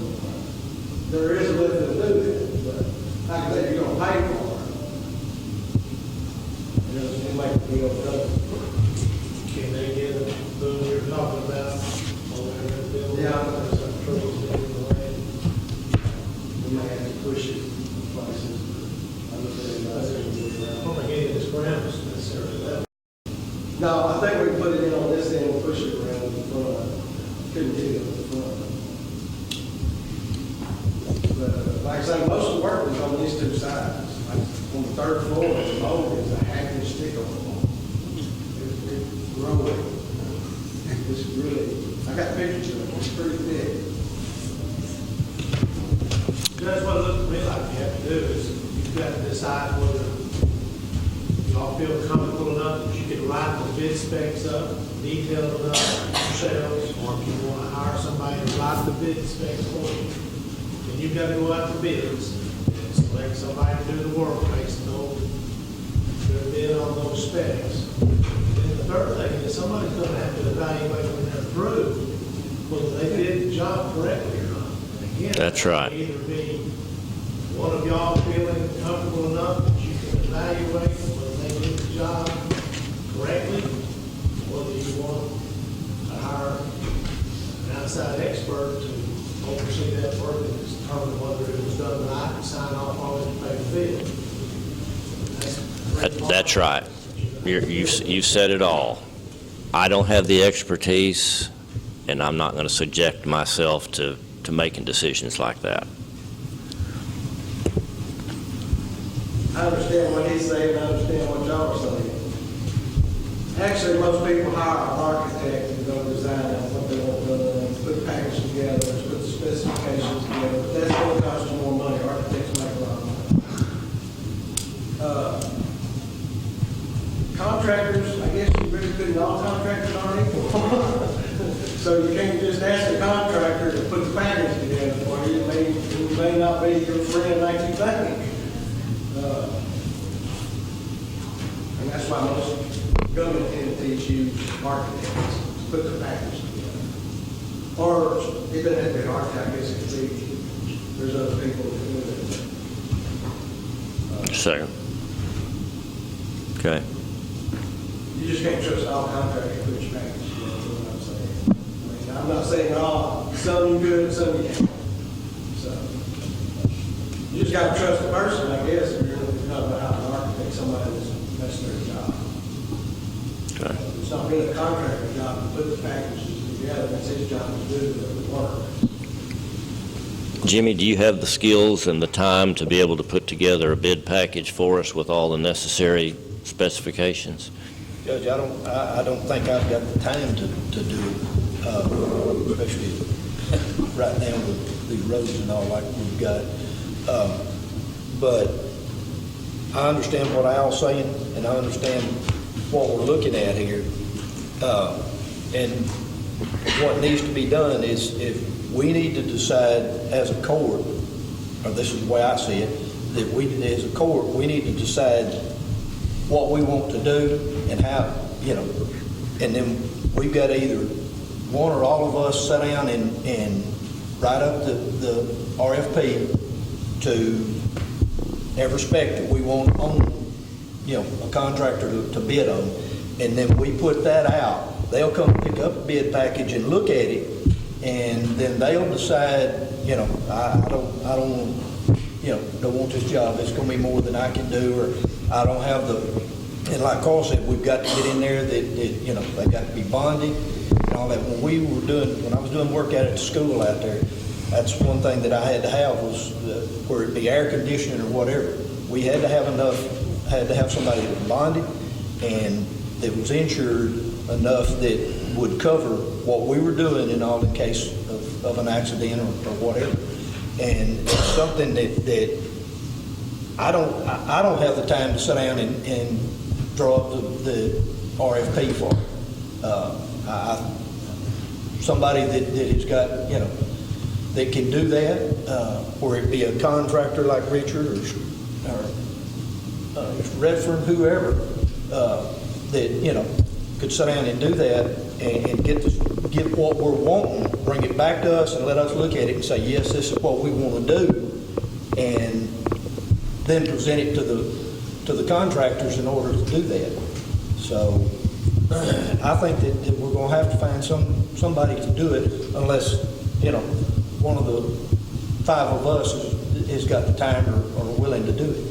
S3: there is a way to do that, but like I said, you're gonna pay for it. It make the deal done.
S5: Can they get the boom you're talking about over there in the building?
S3: Yeah.
S5: There's some trees in the way.
S3: We may have to push it places. I don't
S5: I don't think any of this ground is necessarily level.
S3: No, I think we put it in on this end and push it around the front. Couldn't get it on the front. But like I say, most of the work is on these two sides. Like on the third floor, the mold is a half-inch thick on the wall. It's growing. It's really, I got pictures of it, it's pretty thick.
S5: That's what it looks to me like you have to do is you've got to decide whether y'all feel comfortable enough that you can write the bid specs up, detailed enough yourselves, or if you want to hire somebody to write the bid specs for you. And you've got to go out to bids and select somebody to do the work based on their bid on those specs. And the third thing is somebody's going to have to evaluate when they're through whether they did the job correctly or not. And again,
S1: That's right.
S5: Either be one of y'all feeling comfortable enough that you can evaluate whether they did the job correctly, whether you want to hire an outside expert to oversee that work and determine whether it was done right and sign off on it and pay the bill.
S1: That's right. You said it all. I don't have the expertise, and I'm not going to subject myself to making decisions like that.
S3: I understand what he's saying, I understand what y'all are saying. Actually, most people hire an architect to go design what they want done, put the package together, put the specifications together. That's going to cost you more money. Architects make a lot of money. Contractors, I guess you really couldn't, all contractors aren't equal. So you can't just ask the contractor to put the package together for you. It may not be your friend like you think. And that's why most government entities use architects to put the package together. Or it doesn't have to be an architect, I guess it could be, there's other people that do it.
S1: So, okay.
S3: You just can't trust all contractors to put your package together, is what I'm saying. I mean, I'm not saying all, some you good and some you can't. So, you just gotta trust the person, I guess, if you're talking about how to architect somebody that's their job.
S1: Okay.
S3: It's not really a contractor's job to put the packages together, it's his job to do the work.
S1: Jimmy, do you have the skills and the time to be able to put together a bid package for us with all the necessary specifications?
S6: Judge, I don't think I've got the time to do it, especially right now with the roads and all like we've got. But I understand what Al's saying, and I understand what we're looking at here. And what needs to be done is if we need to decide as a court, or this is the way I see it, that we, as a court, we need to decide what we want to do and how, and then we've got to either one or all of us sit down and write up the RFP to every spec that we want on, a contractor to bid on, and then we put that out. They'll come pick up a bid package and look at it, and then they'll decide, I don't want this job. It's going to be more than I can do, or I don't have and like Carl said, we've got to get in there that they got to be bonded and all that. When I was doing work out at the school out there, that's one thing that I had to have was where it be air conditioning or whatever. We had to have somebody that was bonded and that was insured enough that would cover what we were doing in all the case of an accident or whatever. And it's something that I don't have the time to sit down and draw up the RFP for. Somebody that has got, you know, that can do that, or it be a contractor like Richard or Redford, whoever, that, you know, could sit down and do that and get what we're wanting, bring it back to us and let us look at it and say, yes, this is what we want to do, and then present it to the contractors in order to do that. So I think that we're going to have to find somebody to do it, unless, you know, one of the 5 of us has got the time or willing to do it.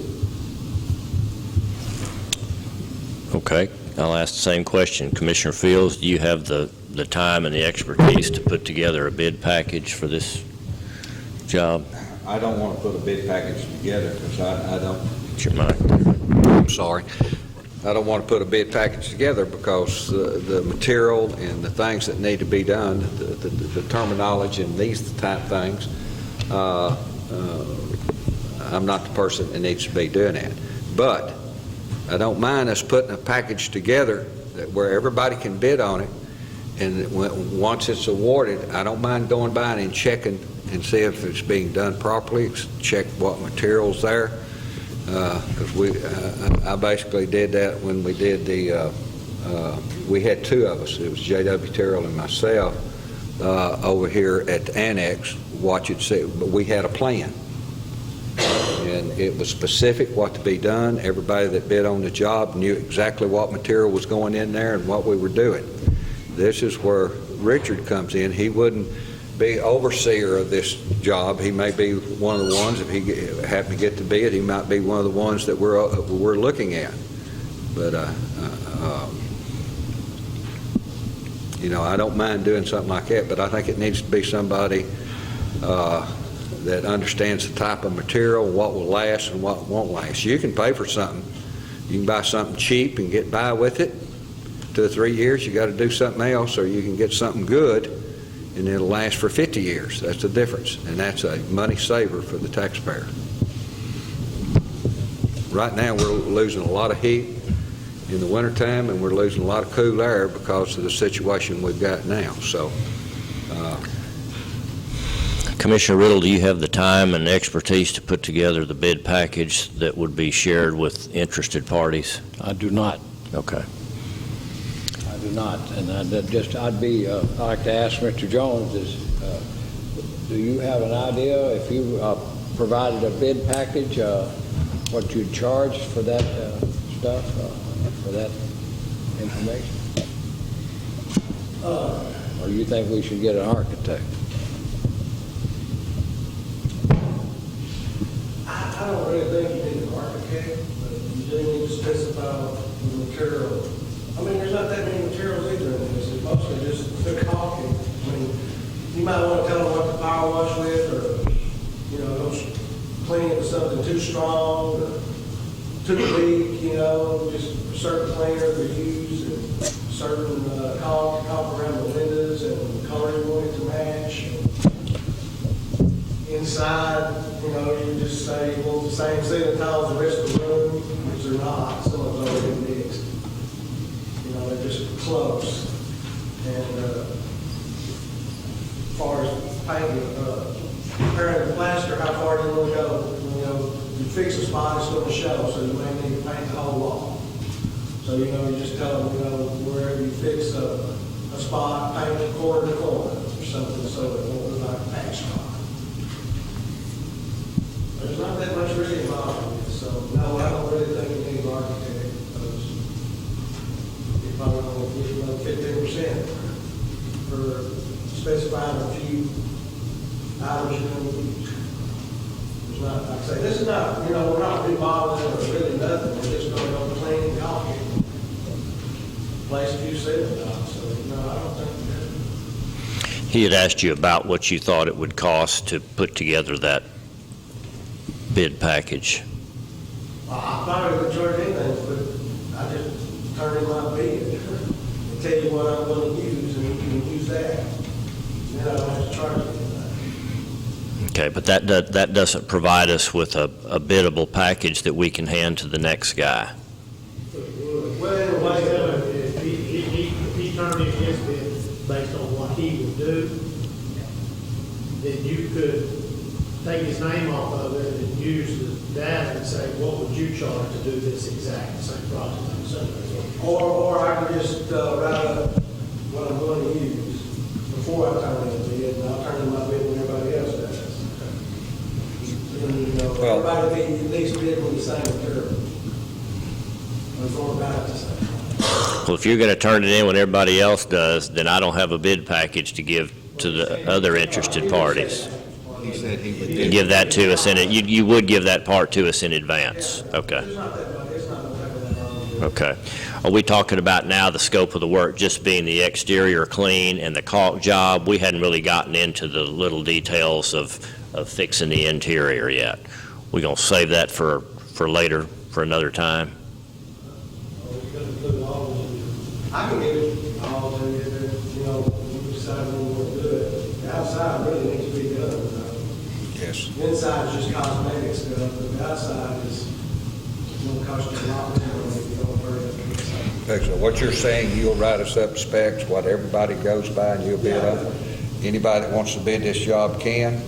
S1: Okay, I'll ask the same question. Commissioner Fields, do you have the time and the expertise to put together a bid package for this job?
S2: I don't want to put a bid package together because I don't.
S1: It's your mind.
S2: I'm sorry. I don't want to put a bid package together because the material and the things that need to be done, the terminology and these type things, I'm not the person that needs to be doing that. But I don't mind us putting a package together where everybody can bid on it, and once it's awarded, I don't mind going by and checking and see if it's being done properly, check what material's there. Because I basically did that when we did we had 2 of us. It was J.W. Terrell and myself over here at the annex, watch it see, but we had a plan. And it was specific what to be done. Everybody that bid on the job knew exactly what material was going in there and what we were doing. This is where Richard comes in. He wouldn't be overseer of this job. He may be one of the ones, if he happened to get the bid, he might be one of the ones that we're looking at. But you know, I don't mind doing something like that, but I think it needs to be somebody that understands the type of material, what will last and what won't last. You can pay for something. You can buy something cheap and get by with it. 2 or 3 years, you got to do something else, or you can get something good and it'll last for 50 years. That's the difference, and that's a money saver for the taxpayer. Right now, we're losing a lot of heat in the wintertime, and we're losing a lot of cool air because of the situation we've got now. So,
S1: Commissioner Riddle, do you have the time and expertise to put together the bid package that would be shared with interested parties?
S4: I do not.
S1: Okay.
S4: I do not. And I'd like to ask Mr. Jones, do you have an idea, if you provided a bid package, what you'd charge for that stuff, for that information? Or you think we should get an architect?
S3: I don't really think you need an architect, but you do need to specify the material. I mean, there's not that many materials either in this. It's mostly just the caulking. I mean, you might want to tell them what to power wash with, or, you know, don't clean it with something too strong, or too weak, you know, just a certain cleaner to use, and certain caulk around the windows, and color you want it to match. Inside, you know, you just say, well, the same ceiling tiles the rest of the room, which they're not. Some of those already mixed. You know, they're just close. And as far as painting, comparing the plaster, how far do you want to go? You know, you fix a spot, it's going to show, so you may need to paint the whole wall. So, you know, you just tell them, you know, wherever you fix a spot, paint it corner to corner or something, so it won't look like a patch spot. There's not that much really involved in this, so no, I don't really think you need an architect, because you're probably going to get another 15% for specifying a few items you're going to use. There's not, like I say, this is not, you know, we're not remodeling or really nothing, we're just going to go clean and caulk it, place a few ceiling tiles, so no, I don't think
S1: He had asked you about what you thought it would cost to put together that bid package.
S3: I probably would charge anything, but I just turn in my bid and tell you what I'm going to use, and you can use that.
S1: Okay, but that doesn't provide us with a biddable package that we can hand to the next guy.
S5: Well, if he turned in his bid based on what he would do, then you could take his name off of it and use the data and say, what would you charge to do this exact same project?
S3: Or I could just write up what I'm going to use before I turn in the bid, and I'll turn in my bid when everybody else does. And, you know,
S2: Well-
S3: everybody be at least bid with the same material. It's all about the same.
S1: Well, if you're going to turn it in when everybody else does, then I don't have a bid package to give to the other interested parties.
S2: He said he would
S1: You give that to us in it. You would give that part to us in advance. Okay.
S3: It's not that much, it's not that long.
S1: Okay. Are we talking about now the scope of the work just being the exterior clean and the caulk job? We hadn't really gotten into the little details of fixing the interior yet. We're going to save that for later, for another time?
S3: I can give it all to you, you know, you decide when you want to do it. The outside really needs to be done.
S2: Yes.
S3: The inside is just cosmetic stuff, but the outside is going to cost you a lot more if you don't hurry up.
S2: Okay, so what you're saying, you'll write us up specs, what everybody goes by, and you'll bid on it? Anybody that wants to bid this job can.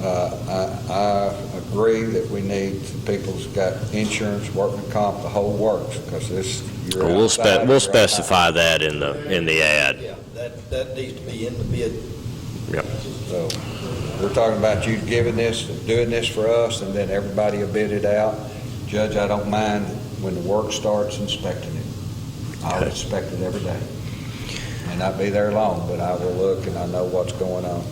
S2: I agree that we need people who's got insurance, workman comp, the whole works, because this, you're
S1: We'll
S2: outside,
S1: we'll
S2: you're
S1: specify that in the ad.
S6: Yeah, that needs to be in the bid.
S1: Yep.
S2: So we're talking about you doing this for us, and then everybody will bid it out. Judge, I don't mind when the work starts inspecting it. I'll
S1: Okay.
S2: inspect it every day. May not be there long, but I will look and I know what's going on.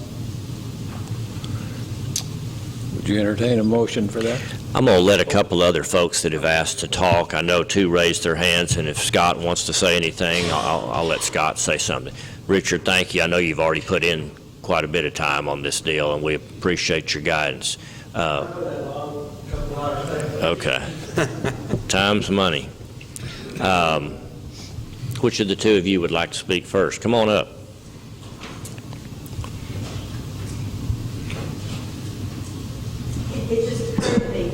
S4: Would you entertain a motion for that?
S1: I'm going to let a couple other folks that have asked to talk. I know two raised their hands, and if Scott wants to say anything, I'll let Scott say something. Richard, thank you. I know you've already put in quite a bit of time on this deal, and we appreciate your guidance. Okay. Time's money. Which of the two of you would like to speak first? Come on up.
S7: It just occurred to me,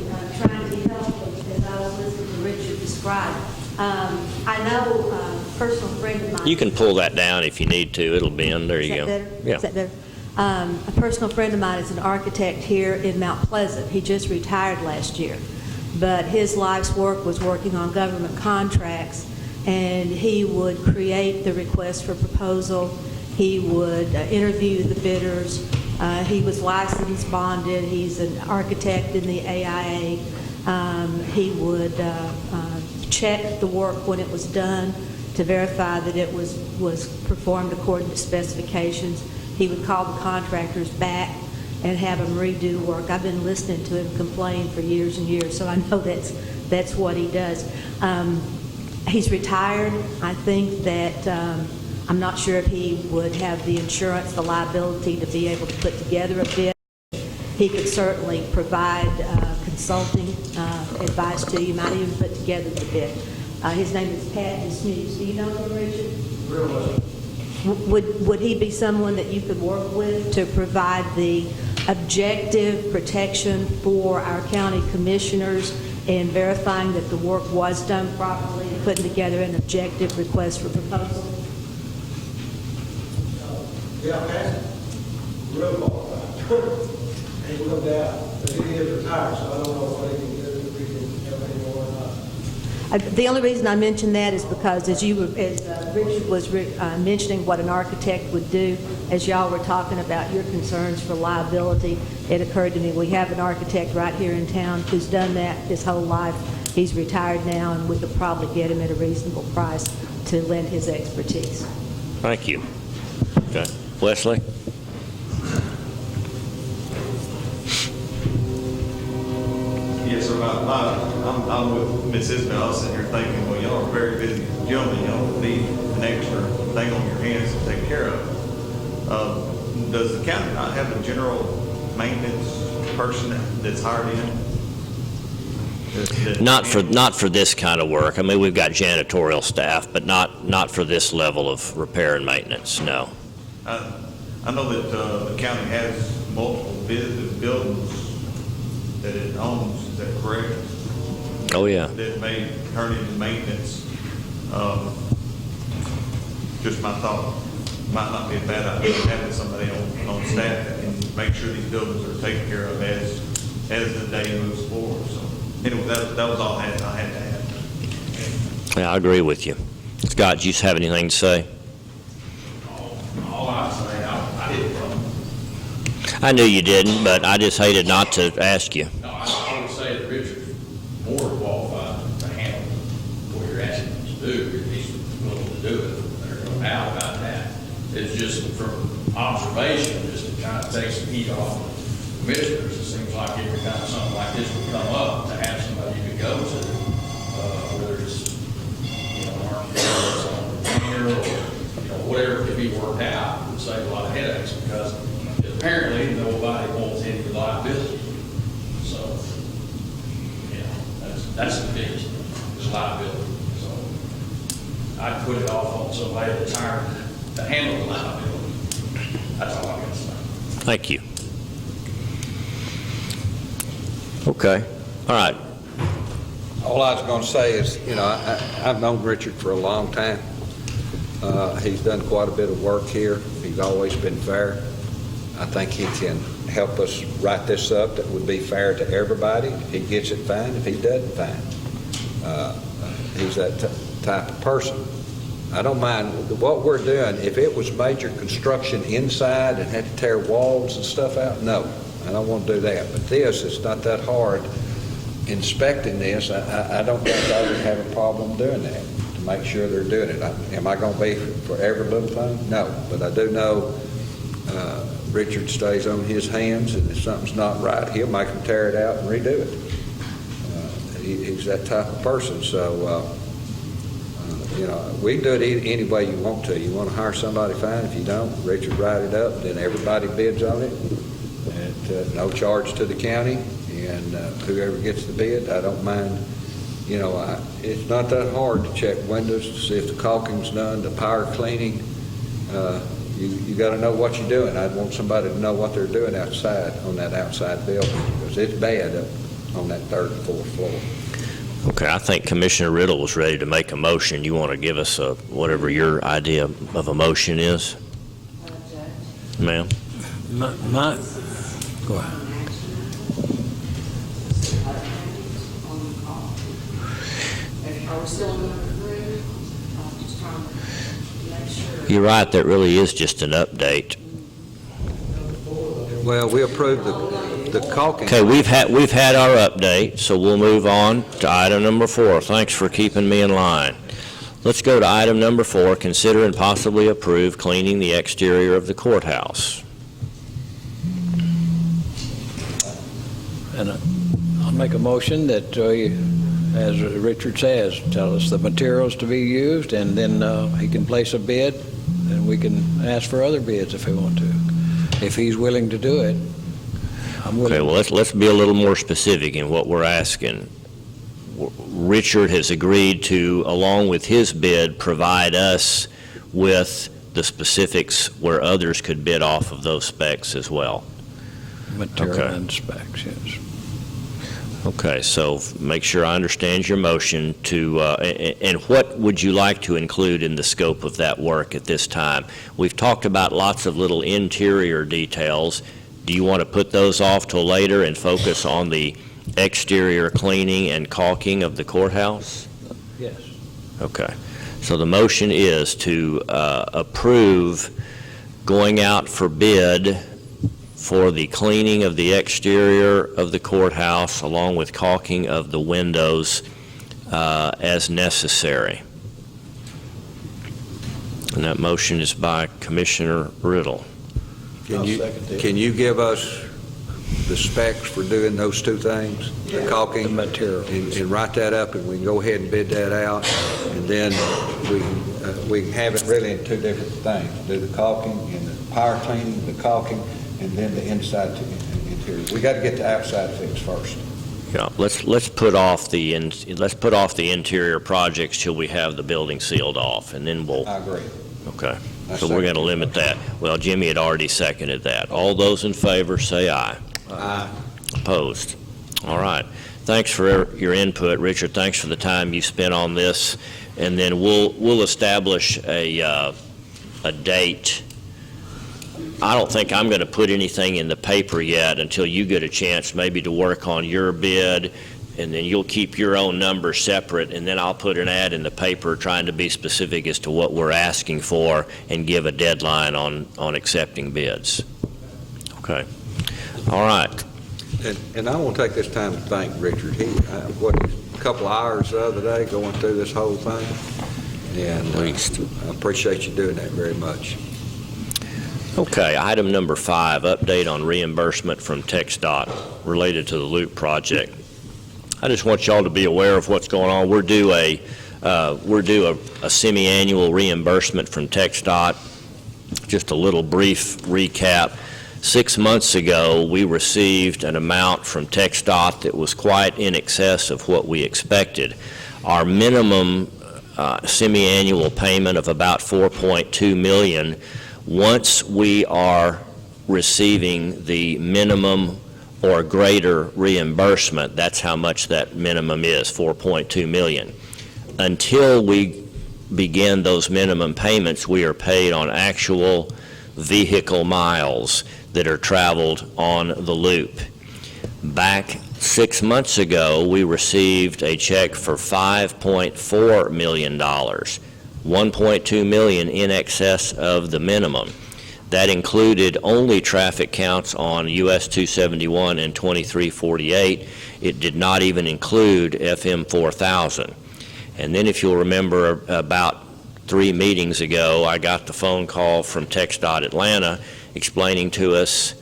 S7: trying to be helpful as I was listening to Richard describe. I know a personal friend of mine.
S1: You can pull that down if you need to. It'll bend. There you go.
S7: Is that better?
S1: Yeah.
S7: Is that better? A personal friend of mine is an architect here in Mount Pleasant. He just retired last year. But his life's work was working on government contracts, and he would create the request for proposal. He would interview the bidders. He was licensed, bonded. He's an architect in the AIA. He would check the work when it was done to verify that it was performed according to specifications. He would call the contractors back and have them redo work. I've been listening to him complain for years and years, so I know that's what he does. He's retired. I think that I'm not sure if he would have the insurance, the liability to be able to put together a bid. He could certainly provide consulting advice to you. Might even put together the bid. His name is Pat Dismuse. Do you know him, Richard?
S3: Real well.
S7: Would he be someone that you could work with to provide the objective protection for our county commissioners in verifying that the work was done properly and putting together an objective request for proposal?
S3: Yeah, Pat, real qualified. Ain't no doubt, but he is retired, so I don't know what he can do, if he can help anyone or not.
S7: The only reason I mention that is because as Richard was mentioning what an architect would do, as y'all were talking about your concerns for liability, it occurred to me, we have an architect right here in town who's done that his whole life. He's retired now, and we could probably get him at a reasonable price to lend his expertise.
S1: Thank you. Okay. Wesley?
S8: Yes, sir. I'm with Miss Isabel. I was sitting here thinking, well, y'all are very busy gentlemen. Y'all need an extra thing on your hands to take care of. Does the county not have a general maintenance person that's hired in?
S1: Not for this kind of work. I mean, we've got janitorial staff, but not for this level of repair and maintenance, no.
S8: I I know that the county has multiple buildings that it owns, is that correct?
S1: Oh, yeah.
S8: That may turn into maintenance. Just my thought, might not be a bad idea having somebody on staff that can make sure these buildings are taken care of as the day moves forward. So anyway, that was all I had to add.
S1: Yeah, I agree with you. Scott, do you have anything to say?
S9: All I say, I didn't come.
S1: I knew you didn't, but I just hated not to ask you.
S9: No, I would say that Richard's more qualified to handle what you're asking him to do, if he's willing to do it. There's no doubt about that. It's just from observation, just to kind of take some heat off the commissioners. It seems like every time something like this would come up, to have somebody you could go to, whether it's, an architect or an engineer or, whatever could be worked out, would save a lot of headaches, because apparently nobody wants any liability. So, that's the biggest, is liability. So I'd put it off on somebody that's hired to handle the liability. That's all I got to say.
S1: Thank you. Okay. All right.
S2: All I was going to say is, I've known Richard for a long time. He's done quite a bit of work here. He's always been fair. I think he can help us write this up that would be fair to everybody. If he gets it, fine. If he doesn't, fine. He's that type of person. I don't mind what we're doing. If it was major construction inside and had to tear walls and stuff out, no, I don't want to do that. But this, it's not that hard. Inspecting this, I don't think I would have a problem doing that, to make sure they're doing it. Am I going to be for every little thing? No, but I do know Richard stays on his hands, and if something's not right, he'll make them tear it out and redo it. He's that type of person. So, we can do it any way you want to. You want to hire somebody, fine. If you don't, Richard write it up, then everybody bids on it at no charge to the county. And whoever gets the bid, I don't mind. It's not that hard to check windows to see if the caulking's done, the power cleaning. You got to know what you're doing. I'd want somebody to know what they're doing outside on that outside building, because it's bad up on that third and fourth floor.
S1: Okay, I think Commissioner Riddle was ready to make a motion. You want to give us whatever your idea of a motion is? Ma'am?
S4: Go ahead.
S10: Are we still on number 3? I'm just trying to make sure.
S1: You're right, that really is just an update.
S2: Well, we approved the caulking.
S1: Okay, we've had our update, so we'll move on to item number 4. Thanks for keeping me in line. Let's go to item number 4, consider and possibly approve cleaning the exterior of the courthouse.
S4: And I'll make a motion that, as Richard says, tell us the materials to be used, and then he can place a bid, and we can ask for other bids if we want to. If he's willing to do it, I'm willing.
S1: Okay, well, let's be a little more specific in what we're asking. Richard has agreed to, along with his bid, provide us with the specifics where others could bid off of those specs as well.
S4: Material
S1: Okay.
S4: and specs, yes.
S1: Okay, so make sure I understand your motion to, and what would you like to include in the scope of that work at this time? We've talked about lots of little interior details. Do you want to put those off till later and focus on the exterior cleaning and caulking of the courthouse?
S4: Yes.
S1: Okay, so the motion is to approve going out for bid for the cleaning of the exterior of the courthouse along with caulking of the windows as necessary. And that motion is by Commissioner Riddle.
S6: I'll second that.
S2: Can you give us the specs for doing those two things? The caulking,
S4: The material.
S2: and write that up, and we can go ahead and bid that out, and then we can have it really in two different things. Do the caulking and the power cleaning, the caulking, and then the inside to interior. We got to get the outside fixed first.
S1: Yeah, let's put off the interior projects till we have the building sealed off, and then we'll.
S2: I agree.
S1: Okay. So we're going to limit that. Well, Jimmy had already seconded that. All those in favor, say aye.
S2: Aye.
S1: Opposed? All right. Thanks for your input, Richard. Thanks for the time you spent on this. And then we'll establish a date. I don't think I'm going to put anything in the paper yet until you get a chance maybe to work on your bid, and then you'll keep your own number separate, and then I'll put an ad in the paper trying to be specific as to what we're asking for and give a deadline on accepting bids. Okay. All right.
S2: And I want to take this time to thank Richard. He, a couple of hours the other day going through this whole thing, and I appreciate you doing that very much.
S1: Okay, item number 5, update on reimbursement from TxDOT related to the Loop project. I just want y'all to be aware of what's going on. We're due a semi-annual reimbursement from TxDOT. Just a little brief recap. 6 months ago, we received an amount from TxDOT that was quite in excess of what we expected. Our minimum semi-annual payment of about $4.2 million. Once we are receiving the minimum or greater reimbursement, that's how much that minimum is, $4.2 million. Until we begin those minimum payments, we are paid on actual vehicle miles that are traveled on the loop. Back 6 months ago, we received a check for $5.4 million. $1.2 million in excess of the minimum. That included only traffic counts on US 271 and 2348. It did not even include FM 4000. And then if you'll remember, about 3 meetings ago, I got the phone call from TxDOT Atlanta explaining to us,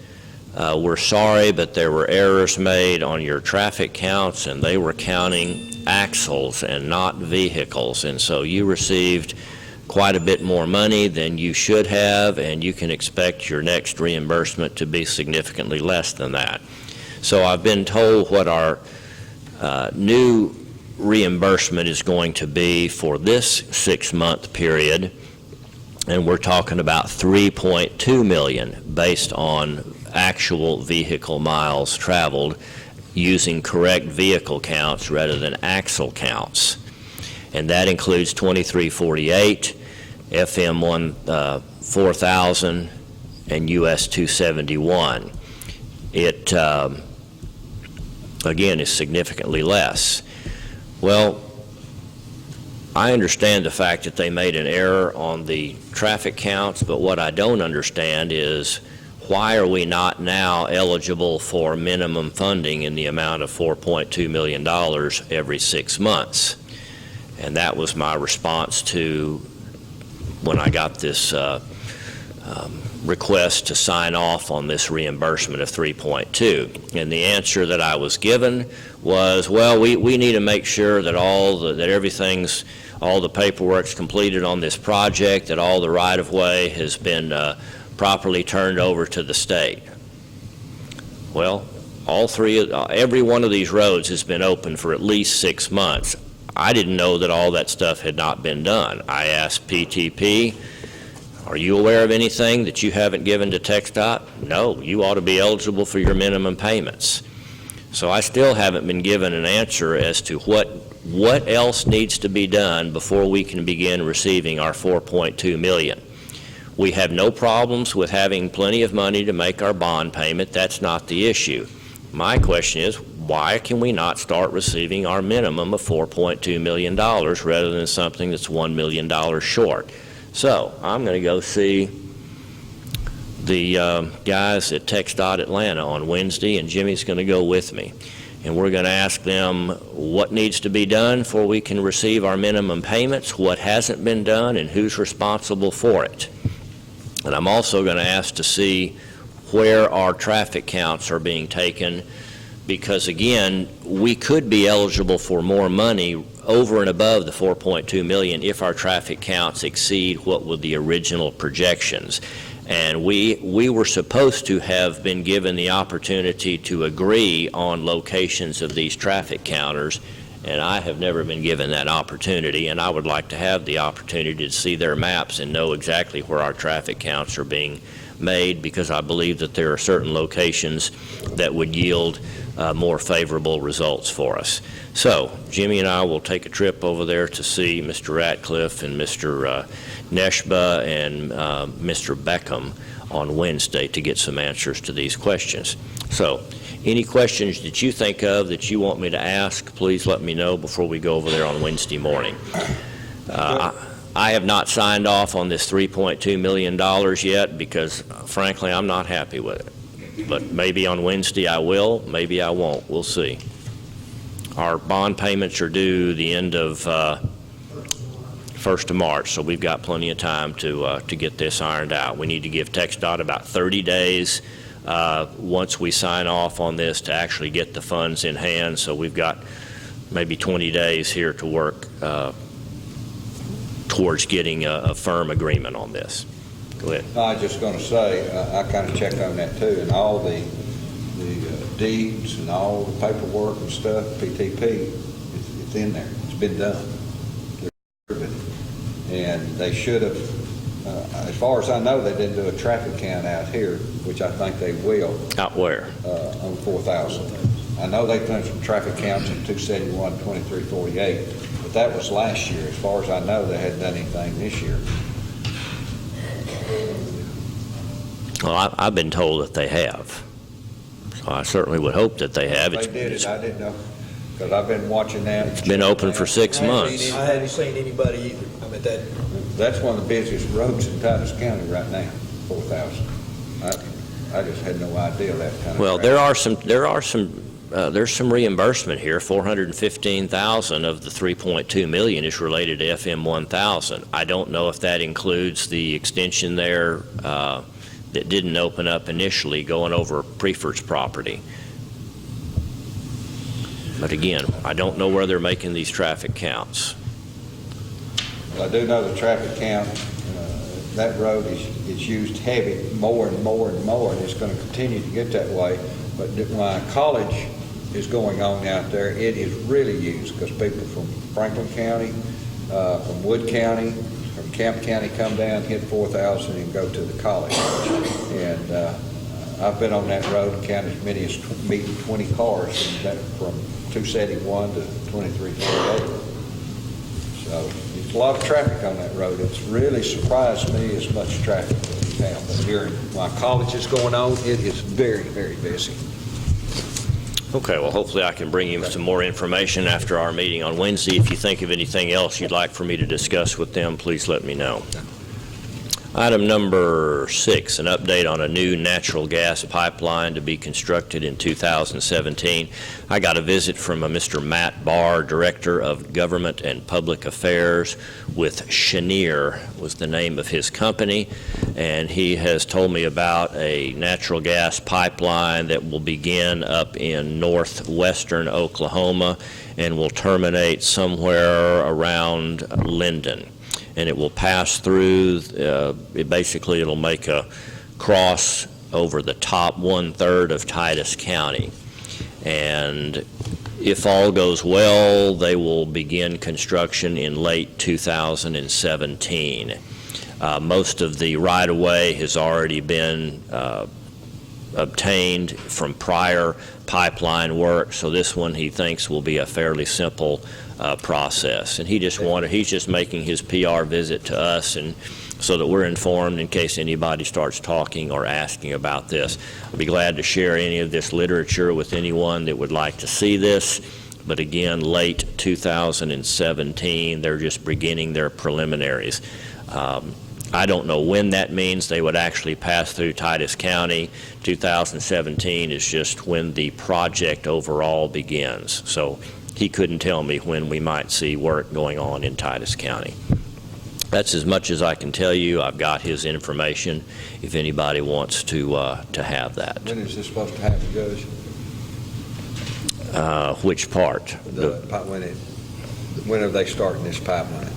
S1: we're sorry, but there were errors made on your traffic counts, and they were counting axles and not vehicles, and so you received quite a bit more money than you should have, and you can expect your next reimbursement to be significantly less than that. So I've been told what our new reimbursement is going to be for this 6-month period, and we're talking about $3.2 million based on actual vehicle miles traveled, using correct vehicle counts rather than axle counts. And that includes 2348, FM 4000, and US 271. It, again, is significantly less. Well, I understand the fact that they made an error on the traffic counts, but what I don't understand is why are we not now eligible for minimum funding in the amount of $4.2 million every 6 months? And that was my response to when I got this request to sign off on this reimbursement of 3.2. And the answer that I was given was, well, we need to make sure that all the paperwork's completed on this project, that all the right-of-way has been properly turned over to the state. Well, every one of these roads has been open for at least 6 months. I didn't know that all that stuff had not been done. I asked PTP, are you aware of anything that you haven't given to TxDOT? No, you ought to be eligible for your minimum payments. So I still haven't been given an answer as to what else needs to be done before we can begin receiving our $4.2 million. We have no problems with having plenty of money to make our bond payment. That's not the issue. My question is, why can we not start receiving our minimum of $4.2 million rather than something that's $1 million short? So I'm going to go see the guys at TxDOT Atlanta on Wednesday, and Jimmy's going to go with me. And we're going to ask them what needs to be done before we can receive our minimum payments, what hasn't been done, and who's responsible for it. And I'm also going to ask to see where our traffic counts are being taken, because again, we could be eligible for more money over and above the $4.2 million if our traffic counts exceed what were the original projections. And we were supposed to have been given the opportunity to agree on locations of these traffic counters, and I have never been given that opportunity, and I would like to have the opportunity to see their maps and know exactly where our traffic counts are being made, because I believe that there are certain locations that would yield more favorable results for us. So Jimmy and I will take a trip over there to see Mr. Ratcliffe and Mr. Neshba and Mr. Beckham on Wednesday to get some answers to these questions. So any questions that you think of that you want me to ask, please let me know before we go over there on Wednesday morning. I have not signed off on this $3.2 million yet because, frankly, I'm not happy with it. But maybe on Wednesday I will, maybe I won't. We'll see. Our bond payments are due the end of 1st of March, so we've got plenty of time to get this ironed out. We need to give TxDOT about 30 days once we sign off on this to actually get the funds in hand, so we've got maybe 20 days here to work towards getting a firm agreement on this. Go ahead.
S2: I was just going to say, I kind of checked on that too, and all the deeds and all the paperwork and stuff, PTP, it's in there. It's been done. And they should have, as far as I know, they didn't do a traffic count out here, which I think they will.
S1: Out where?
S2: On 4,000. I know they've done some traffic counts in 271, 2348, but that was last year. As far as I know, they hadn't done anything this year.
S1: Well, I've been told that they have. So I certainly would hope that they have.
S2: They did it. I didn't know, because I've been watching that.
S1: It's been open for 6 months.
S6: I hadn't seen anybody either. I mean,
S2: That's one of the busiest roads in Titus County right now, 4,000. I just had no idea that kind of.
S1: Well, there's some reimbursement here. $415,000 of the $3.2 million is related to FM 1000. I don't know if that includes the extension there that didn't open up initially going over Prefer's property. But again, I don't know where they're making these traffic counts.
S2: Well, I do know the traffic count, that road is used heavy more and more and more, and it's going to continue to get that way. But when college is going on out there, it is really used because people from Franklin County, from Wood County, from Camp County come down, hit 4,000 and go to the college. And I've been on that road and counted as many as meeting 20 cars from 271 to 2348. So there's a lot of traffic on that road. It's really surprised me as much traffic as we have. But here, while college is going on, it is very, very busy.
S1: Okay, well, hopefully I can bring you some more information after our meeting on Wednesday. If you think of anything else you'd like for me to discuss with them, please let me know. Item number 6, an update on a new natural gas pipeline to be constructed in 2017. I got a visit from a Mr. Matt Barr, Director of Government and Public Affairs with Cheniere, was the name of his company, and he has told me about a natural gas pipeline that will begin up in northwestern Oklahoma and will terminate somewhere around Linden. And it will pass through, it'll make a cross over the top 1/3 of Titus County. And if all goes well, they will begin construction in late 2017. Most of the right-of-way has already been obtained from prior pipeline work, so this one he thinks will be a fairly simple process. And he's just making his PR visit to us, and so that we're informed in case anybody starts talking or asking about this. I'll be glad to share any of this literature with anyone that would like to see this. But again, late 2017, they're just beginning their preliminaries. I don't know when that means they would actually pass through Titus County. 2017 is just when the project overall begins. So he couldn't tell me when we might see work going on in Titus County. That's as much as I can tell you. I've got his information if anybody wants to have that.
S2: When is this supposed to happen, Judge?
S1: Which part?
S2: When are they starting this pipeline?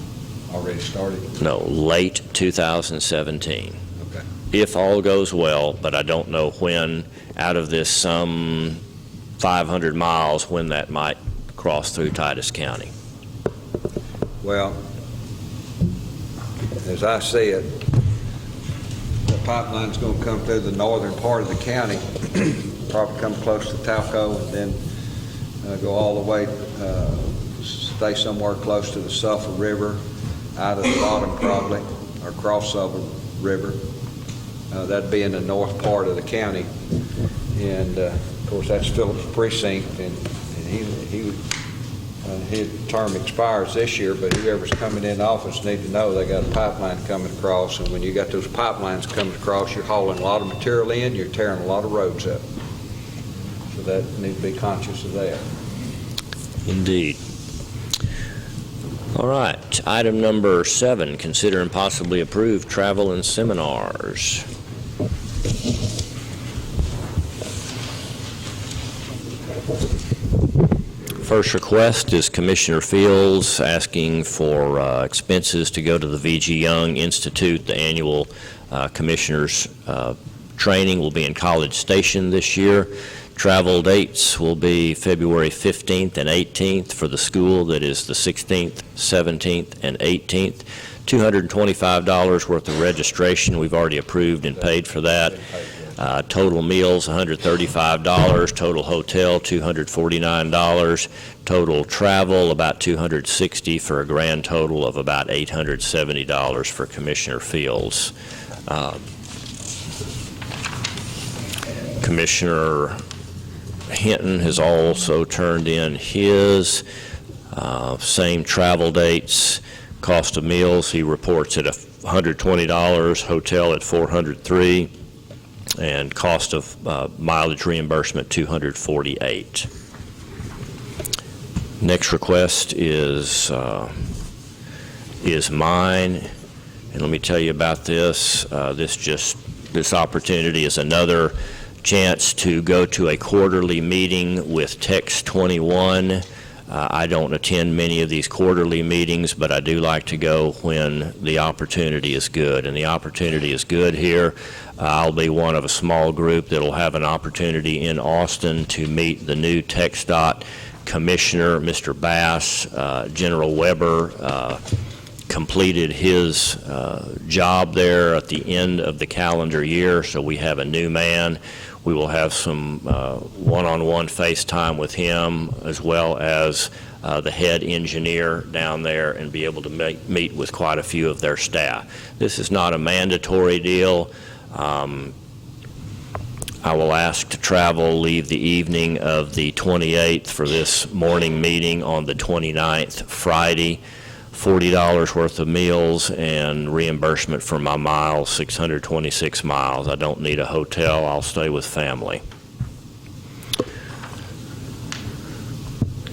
S2: Already started?
S1: No, late 2017.
S2: Okay.
S1: If all goes well, but I don't know when out of this some 500 miles when that might cross through Titus County.
S2: Well, as I see it, the pipeline's going to come through the northern part of the county, probably come close to Talco, and then go all the way, stay somewhere close to the Sulphur River, out of the bottom probably, or cross Sulphur River. That'd be in the north part of the county. And of course, that's Phillip's precinct, and his term expires this year, but whoever's coming in office need to know they got a pipeline coming across, and when you got those pipelines coming across, you're hauling a lot of material in, you're tearing a lot of roads up. So that need to be conscious of that.
S1: Indeed. All right, item number 7, consider and possibly approve travel and seminars. First request is Commissioner Fields asking for expenses to go to the V.G. Young Institute. The annual commissioners training will be in College Station this year. Travel dates will be February 15th and 18th for the school, that is the 16th, 17th, and 18th. $225 worth of registration. We've already approved and paid for that. Total meals, $135. Total hotel, $249. Total travel, about $260, for a grand total of about $870 for Commissioner Fields. Commissioner Hinton has also turned in his same travel dates. Cost of meals, he reports at $120, hotel at $403, and cost of mileage reimbursement $248. Next request is mine, and let me tell you about this. This opportunity is another chance to go to a quarterly meeting with Text 21. I don't attend many of these quarterly meetings, but I do like to go when the opportunity is good, and the opportunity is good here. I'll be one of a small group that will have an opportunity in Austin to meet the new TxDOT Commissioner, Mr. Bass. General Weber completed his job there at the end of the calendar year, so we have a new man. We will have some one-on-one FaceTime with him, as well as the head engineer down there, and be able to meet with quite a few of their staff. This is not a mandatory deal. I will ask to travel, leave the evening of the 28th for this morning meeting on the 29th, Friday. $40 worth of meals and reimbursement for my miles, 626 miles. I don't need a hotel. I'll stay with family.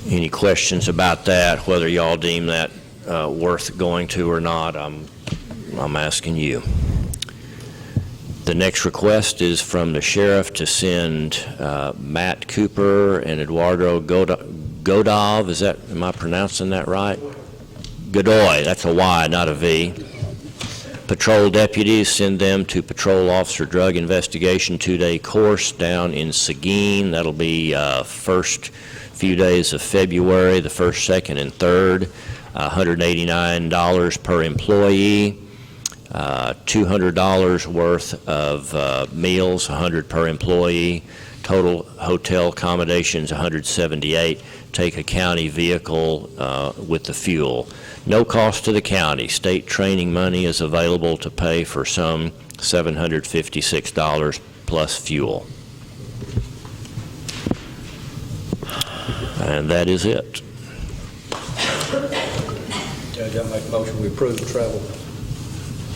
S1: Any questions about that, whether y'all deem that worth going to or not? I'm asking you. The next request is from the sheriff to send Matt Cooper and Eduardo Godov. Am I pronouncing that right? Godoy, that's a Y, not a V. Patrol deputies, send them to Patrol Officer Drug Investigation 2-day course down in Seguin. That'll be first few days of February, the 1st, 2nd, and 3rd. $189 per employee. $200 worth of meals, $100 per employee. Total hotel accommodations, $178. Take a county vehicle with the fuel. No cost to the county. State training money is available to pay for some $756 plus fuel. And that is it.
S6: Judge, I make a motion we approve the travel.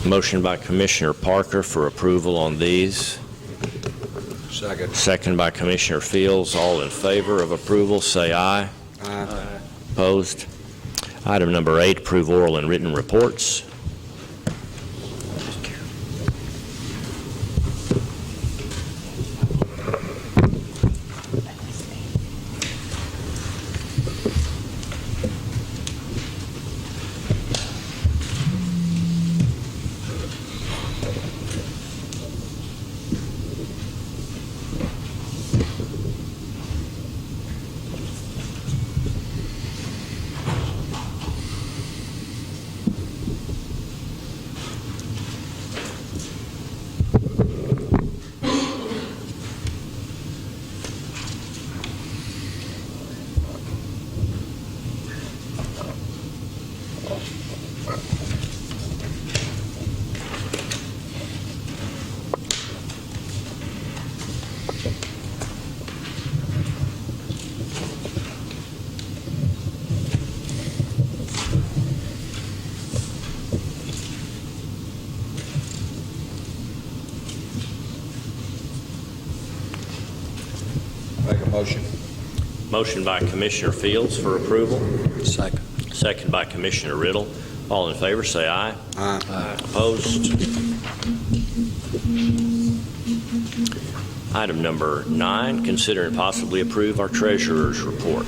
S1: Motion by Commissioner Parker for approval on these.
S2: Second.
S1: Second by Commissioner Fields. All in favor of approval, say aye.
S2: Aye.
S1: Opposed? Item number 8, approve oral and written reports.
S2: motion.
S1: Motion by Commissioner Fields for approval.
S4: Second.
S1: Second by Commissioner Riddle. All in favor, say aye.
S2: Aye.
S1: Opposed? Item number 9, consider and possibly approve our treasurer's report.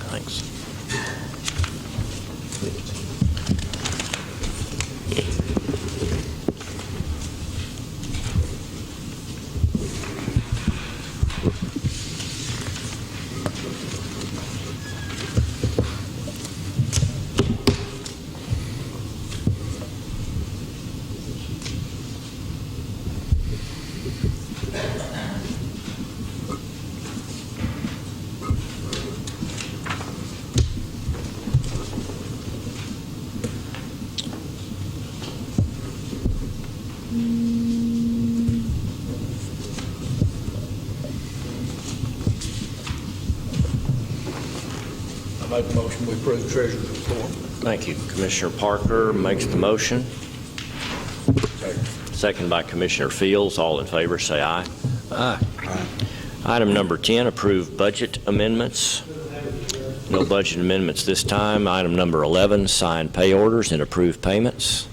S1: Thanks.
S4: I make a motion we approve the treasurer's report.
S1: Thank you. Commissioner Parker makes the motion. Second by Commissioner Fields. All in favor, say aye.
S4: Aye.
S1: Item number 10, approve budget amendments. No budget amendments this time. Item number 11, sign pay orders and approve payments.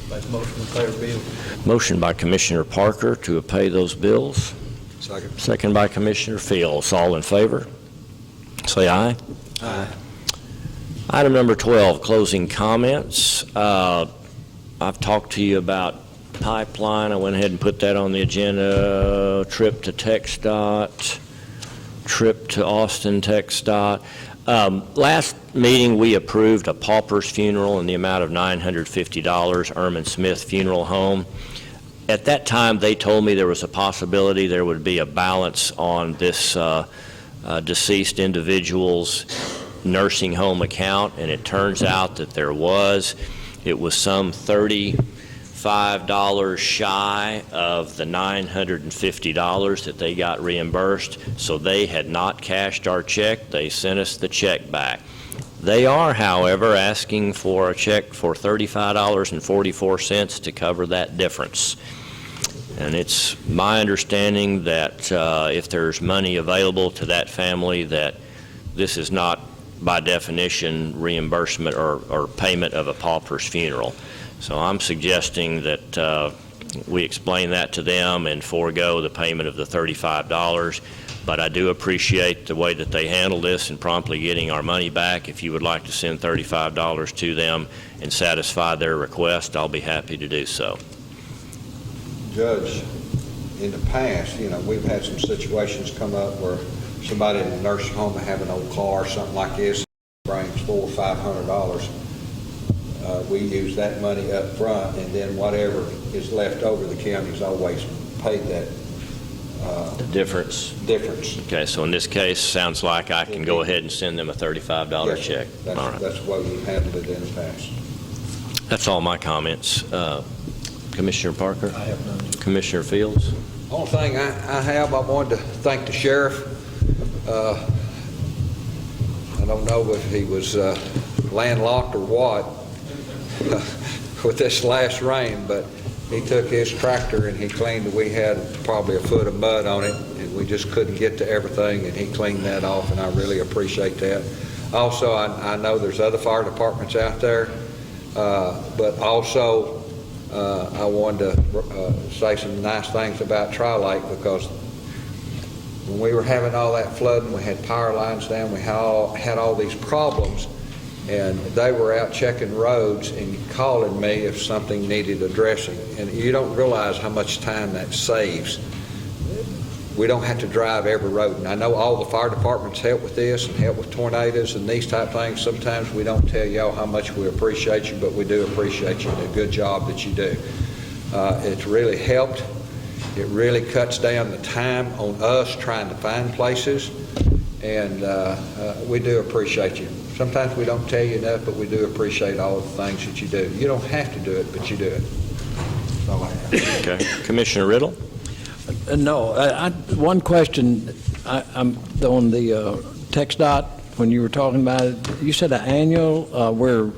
S4: Make a motion we pay the bill.
S1: Motion by Commissioner Parker to pay those bills.
S2: Second.
S1: Second by Commissioner Fields. All in favor? Say aye.
S4: Aye.
S1: Item number 12, closing comments. I've talked to you about pipeline. I went ahead and put that on the agenda. Trip to TxDOT, trip to Austin TxDOT. Last meeting, we approved a pauper's funeral in the amount of $950, Erman Smith Funeral Home. At that time, they told me there was a possibility there would be a balance on this deceased individual's nursing home account, and it turns out that there was. It was some $35 shy of the $950 that they got reimbursed, so they had not cashed our check. They sent us the check back. They are, however, asking for a check for $35.44 to cover that difference. And it's my understanding that if there's money available to that family, that this is not, by definition, reimbursement or payment of a pauper's funeral. So I'm suggesting that we explain that to them and forego the payment of the $35. But I do appreciate the way that they handled this and promptly getting our money back. If you would like to send $35 to them and satisfy their request, I'll be happy to do so.
S2: Judge, in the past, we've had some situations come up where somebody in a nursing home may have an old car or something like this, brings $400 or $500. We use that money up front, and then whatever is left over, the county's always paid that
S1: The difference. Okay, so in this case, sounds like I can go ahead and send them a $35
S2: Yes,
S1: check.
S2: That's,
S1: All right.
S2: that's the way we've handled it in the past.
S1: That's all my comments. Commissioner Parker?
S6: I have none.
S1: Commissioner Fields?
S2: Only thing I wanted to thank the sheriff. I don't know if he was landlocked or what with this last rain, but he took his tractor and he cleaned it. We had probably a foot of mud on it, and we just couldn't get to everything, and he cleaned that off, and I really appreciate that. Also, I know there's other fire departments out there, but also I wanted to say some nice things about Tri-Lake, because when we were having all that flooding, we had power lines down, we had all these problems, and they were out checking roads and calling me if something needed addressing. And you don't realize how much time that saves. We don't have to drive every road. And I know all the fire departments help with this and help with tornadoes and these type things. Sometimes we don't tell y'all how much we appreciate you, but we do appreciate you and the good job that you do. It's really helped. It really cuts down the time on us trying to find places, and we do appreciate you. Sometimes we don't tell you enough, but we do appreciate all the things that you do. You don't have to do it, but you do it. That's all I have.
S1: Okay. Commissioner Riddle?
S4: No, one question. I'm on the TxDOT when you were talking about it, you said an annual, we're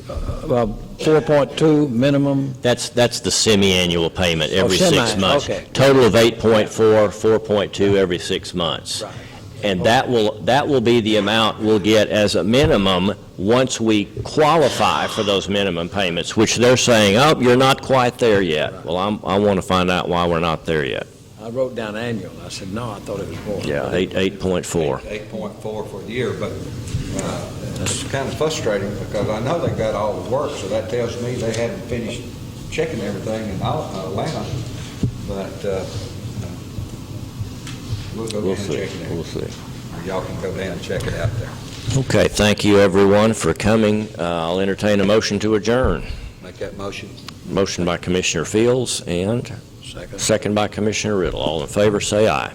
S4: 4.2 minimum?
S1: That's the semi-annual payment every 6
S4: semi,
S1: months.
S4: okay.
S1: Total of 8.4, 4.2 every 6 months.
S4: Right.
S1: And that will be the amount we'll get as a minimum once we qualify for those minimum payments, which they're saying, oh, you're not quite there yet.
S4: Right.
S1: Well, I want to find out why we're not there yet.
S4: I wrote down annual. I said, no, I thought it was more.
S1: Yeah, 8.4.
S2: 8.4 for the year, but it's kind of frustrating because I know they got all the work, so that tells me they hadn't finished checking everything in Atlanta, but we'll go
S1: We'll
S2: down and
S1: see,
S2: check it out.
S1: we'll see.
S2: Or y'all can go down and check it out there.
S1: Okay, thank you, everyone, for coming. I'll entertain a motion to adjourn.
S2: Make that motion.
S1: Motion by Commissioner Fields and
S4: Second.
S1: second by Commissioner Riddle. All in favor, say aye.